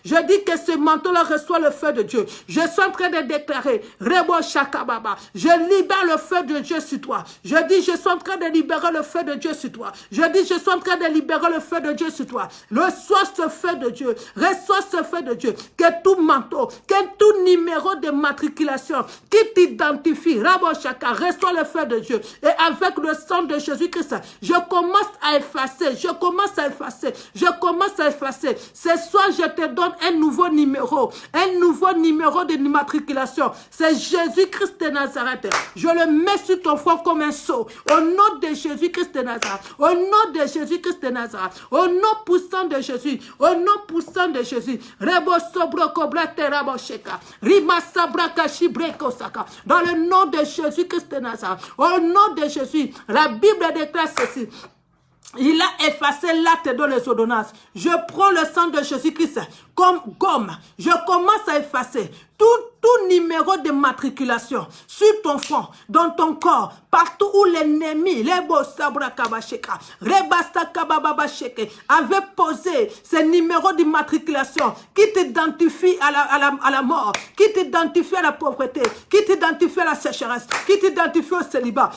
je dis que ces manteaux-là reçoivent le feu de Dieu. Je suis en train de déclarer, je libère le feu de Dieu sur toi. Je dis, je suis en train de libérer le feu de Dieu sur toi. Je dis, je suis en train de libérer le feu de Dieu sur toi. Reçois ce feu de Dieu. Reçois ce feu de Dieu. Que tout manteau, que tout numéro de matriculation qui t'identifie, reçois le feu de Dieu. Et avec le sang de Jésus-Christ, je commence à effacer. Je commence à effacer. Je commence à effacer. Ce soir, je te donne un nouveau numéro. Un nouveau numéro de matriculation. C'est Jésus-Christ de Nazareth. Je le mets sur ton front comme un sceau. Au nom de Jésus-Christ de Nazareth. Au nom de Jésus-Christ de Nazareth. Au nom puissant de Jésus. Au nom puissant de Jésus. Dans le nom de Jésus-Christ de Nazareth. Au nom de Jésus. La Bible déclare ceci. Il a effacé l'acte de les ordonnances. Je prends le sang de Jésus-Christ comme gomme. Je commence à effacer tout numéro de matriculation sur ton front, dans ton corps, partout où l'ennemi, avait posé ces numéros de matriculation qui t'identifient à la mort, qui t'identifient à la pauvreté, qui t'identifient à la sécheresse, qui t'identifient au célibat,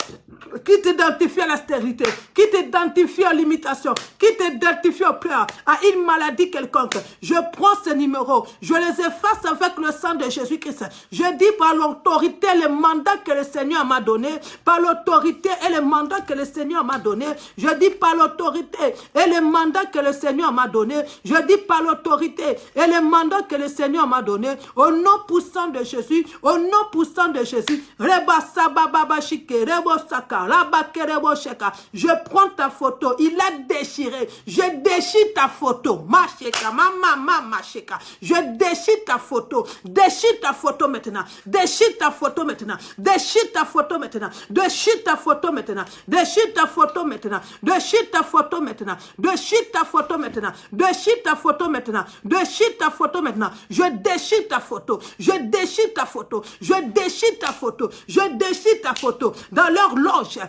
qui t'identifie à la stérilité, qui t'identifie à l'imitation, qui t'identifie au pleurs, à une maladie quelconque. Je prends ces numéros, je les efface avec le sang de Jésus-Christ. Je dis par l'autorité et le mandat que le Seigneur m'a donné, par l'autorité et le mandat que le Seigneur m'a donné, je dis par l'autorité et le mandat que le Seigneur m'a donné, je dis par l'autorité et le mandat que le Seigneur m'a donné, au nom puissant de Jésus, au nom puissant de Jésus, je prends ta photo, il a déchiré, je déchire ta photo, je déchire ta photo, déchire ta photo maintenant, déchire ta photo maintenant, déchire ta photo maintenant, déchire ta photo maintenant, déchire ta photo maintenant, déchire ta photo maintenant, déchire ta photo maintenant, déchire ta photo maintenant, déchire ta photo maintenant, je déchire ta photo, je déchire ta photo, je déchire ta photo, je déchire ta photo, dans leur loge,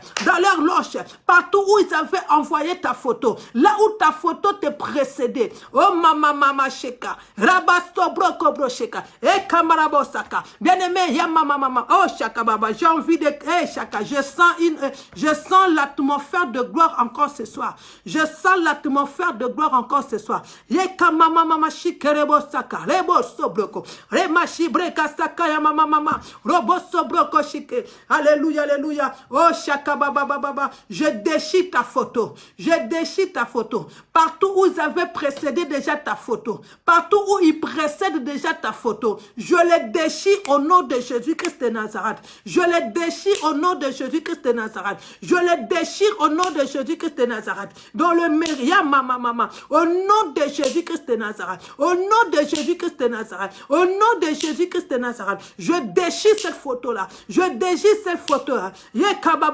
partout où ils avaient envoyé ta photo, là où ta photo te précédait, oh mama sheka, rabasto broko brosheka, et kamarabosaka, bien aimé, ya mama, oh shaka baba, j'ai envie de, shaka, je sens l'atmosphère de gloire encore ce soir, je sens l'atmosphère de gloire encore ce soir, ye kamama shika rebosaka, reboso broko, remashi breka saka ya mama, roboso broko shike, alléluia, alléluia, oh shaka baba, je déchire ta photo, je déchire ta photo, partout où ils avaient précédé déjà ta photo, partout où ils précèdent déjà ta photo, je les déchire au nom de Jésus-Christ de Nazareth, je les déchire au nom de Jésus-Christ de Nazareth, je les déchire au nom de Jésus-Christ de Nazareth, dans le Méria mama, au nom de Jésus-Christ de Nazareth, au nom de Jésus-Christ de Nazareth, au nom de Jésus-Christ de Nazareth, je déchire cette photo-là, je déchire cette photo-là,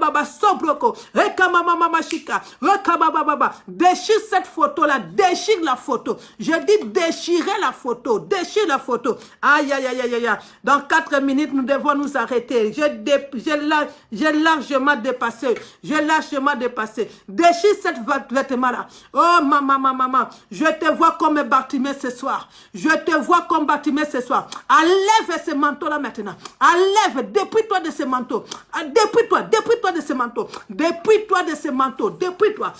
baba sobroko. Rekamama shika. Rekababa. Déchire cette photo-là. Déchire la photo. Je dis déchirer la photo. Déchire la photo. Aïe, aïe, aïe, aïe, aïe. Dans 4 minutes, nous devons nous arrêter. J'ai largement dépassé. J'ai largement dépassé. Déchire cette vêtement-là. Oh, maman. Je te vois comme Bartimée ce soir. Je te vois comme Bartimée ce soir. Enlève ce manteau-là maintenant. Enlève. Dépouille-toi de ce manteau. Dépouille-toi de ce manteau. Dépouille-toi de ce manteau. Dépouille-toi.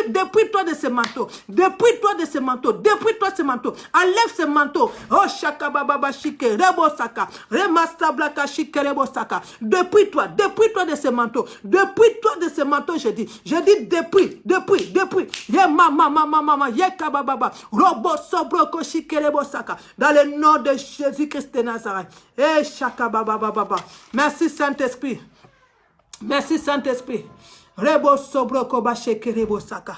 Dépouille-toi de ce manteau. Dépouille-toi de ce manteau. Dépouille-toi de ce manteau. Enlève ce manteau. Oh, shaka baba shike. Rebo saka. Remastablaka shike rebo saka. Dépouille-toi. Dépouille-toi de ce manteau. Dépouille-toi de ce manteau, je dis. Je dis dépouille. Ye mama. Ye kababa. Robo sobroko shike rebo saka. Dans le nom de Jésus-Christ de Nazareth. Eh, shaka baba. Merci Saint-Esprit. Merci Saint-Esprit. Rebo sobroko ba shike rebo saka.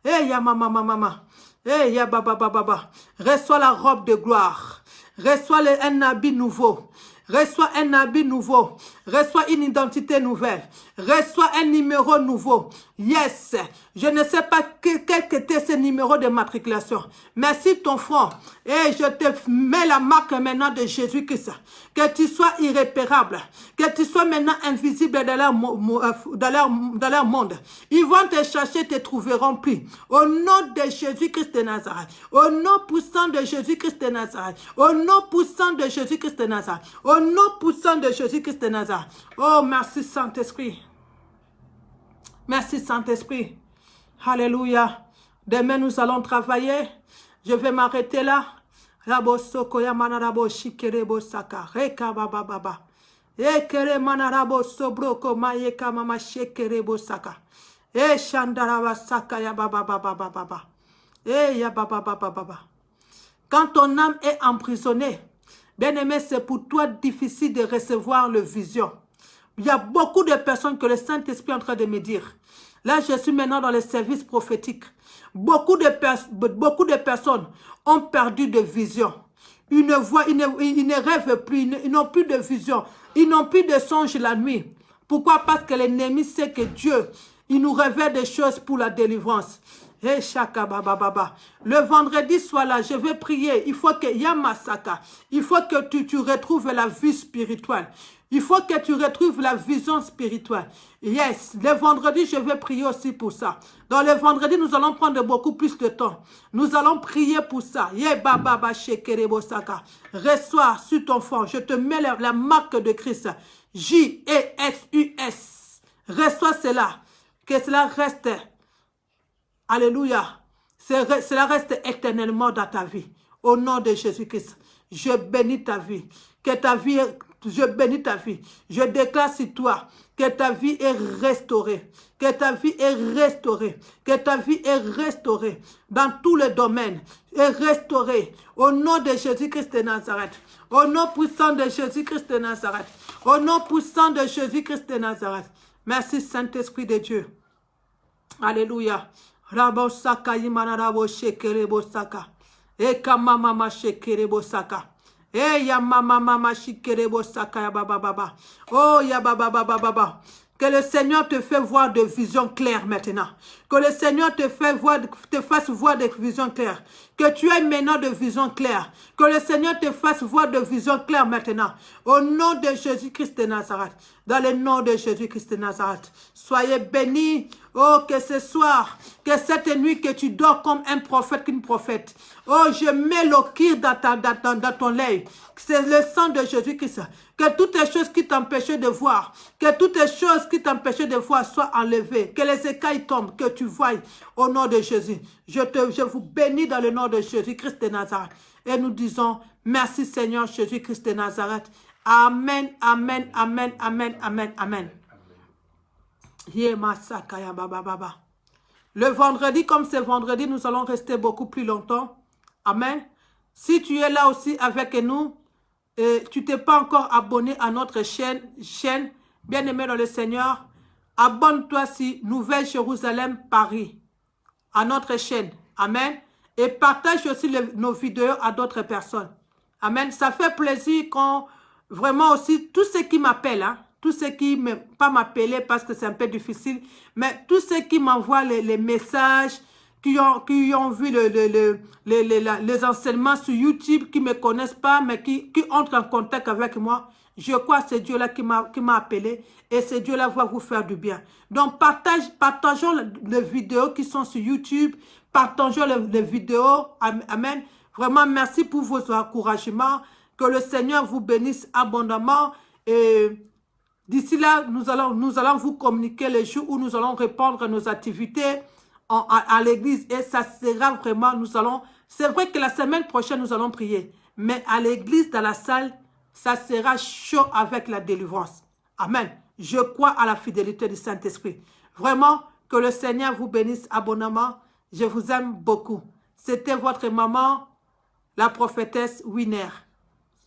Eh, ya mama. Eh, ya baba. Reçois la robe de gloire. Reçois un habit nouveau. Reçois un habit nouveau. Reçois une identité nouvelle. Reçois un numéro nouveau. Yes. Je ne sais pas quel était ce numéro de matriculation. Merci ton front. Et je te mets la marque maintenant de Jésus-Christ. Que tu sois irréparable. Que tu sois maintenant invisible dans leur monde. Ils vont te chercher, te trouveront plus. Au nom de Jésus-Christ de Nazareth. Au nom puissant de Jésus-Christ de Nazareth. Au nom puissant de Jésus-Christ de Nazareth. Au nom puissant de Jésus-Christ de Nazareth. Oh, merci Saint-Esprit. Merci Saint-Esprit. Alléluia. Demain, nous allons travailler. Je vais m'arrêter là. Rabo soko ya manarabo shikerebo saka. Reka baba. Ekere manarabo sobroko mayeka mama shekerebo saka. E shandaraba saka ya baba. E ya baba. Quand ton âme est emprisonnée, bien-aimé, c'est pour toi difficile de recevoir le vision. Il y a beaucoup de personnes que le Saint-Esprit est en train de me dire. Là, je suis maintenant dans le service prophétique. Beaucoup de personnes ont perdu de vision. Ils ne rêvent plus, ils n'ont plus de vision. Ils n'ont plus de songe la nuit. Pourquoi? Parce que l'ennemi sait que Dieu, il nous révèle des choses pour la délivrance. Hey, shaka baba. Le vendredi, sois là, je vais prier. Il faut que Yamasaka, il faut que tu retrouves la vie spirituelle. Il faut que tu retrouves la vision spirituelle. Yes, le vendredi, je vais prier aussi pour ça. Dans le vendredi, nous allons prendre beaucoup plus de temps. Nous allons prier pour ça. Baba shekerebo saka. Reçois sur ton front. Je te mets la marque de Christ. J-E-S-U-S. Reçois cela. Que cela reste. Alléluia. Cela reste éternellement dans ta vie. Au nom de Jésus-Christ. Je bénis ta vie. Que ta vie, je bénis ta vie. Je déclare sur toi que ta vie est restaurée. Que ta vie est restaurée. Que ta vie est restaurée. Dans tous les domaines. Est restaurée. Au nom de Jésus-Christ de Nazareth. Au nom puissant de Jésus-Christ de Nazareth. Au nom puissant de Jésus-Christ de Nazareth. Merci Saint-Esprit de Dieu. Alléluia. Rabo saka imana rabo shekerebo saka. Eka mama shekerebo saka. Ya mama shekerebo saka ya baba. Oh ya baba. Que le Seigneur te fait voir de visions claires maintenant. Que le Seigneur te fasse voir de visions claires. Que tu aies maintenant de visions claires. Que le Seigneur te fasse voir de visions claires maintenant. Au nom de Jésus-Christ de Nazareth. Dans le nom de Jésus-Christ de Nazareth. Soyez bénis. Oh, que ce soir, que cette nuit que tu dors comme un prophète, qu'une prophète. Oh, je mets le kir dans ton lait. C'est le sang de Jésus-Christ. Que toutes les choses qui t'empêchaient de voir, que toutes les choses qui t'empêchaient de voir soient enlevées. Que les écailles tombent, que tu voies au nom de Jésus. Je vous bénis dans le nom de Jésus-Christ de Nazareth. Et nous disons, merci Seigneur Jésus-Christ de Nazareth. Amen, amen, amen, amen, amen, amen. Le vendredi, comme c'est vendredi, nous allons rester beaucoup plus longtemps. Amen. Si tu es là aussi avec nous, et tu t'es pas encore abonné à notre chaîne bien-aimé dans le Seigneur, abonne-toi si Nouvelle Jérusalem Paris, à notre chaîne. Amen. Et partage aussi nos vidéos à d'autres personnes. Amen. Ça fait plaisir quand vraiment aussi tous ceux qui m'appellent, tous ceux qui ne pas m'appeler parce que c'est un peu difficile, mais tous ceux qui m'envoient les messages, qui ont vu les enseignements sur YouTube, qui ne me connaissent pas, mais qui entrent en contact avec moi, je crois que c'est Dieu-là qui m'a appelé et ce Dieu-là va vous faire du bien. Donc, partageons les vidéos qui sont sur YouTube, partageons les vidéos. Amen. Vraiment, merci pour vos encouragements. Que le Seigneur vous bénisse abondamment. Et d'ici là, nous allons vous communiquer les jours où nous allons répondre à nos activités à l'église. Et ça sera vraiment, c'est vrai que la semaine prochaine, nous allons prier. Mais à l'église, dans la salle, ça sera chaud avec la délivrance. Amen. Je crois à la fidélité du Saint-Esprit. Vraiment, que le Seigneur vous bénisse abondamment. Je vous aime beaucoup. C'était votre maman, la prophétesse Winner.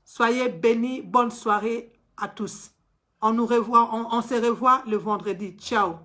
Soyez bénis. Bonne soirée à tous. On se revoit le vendredi. Ciao.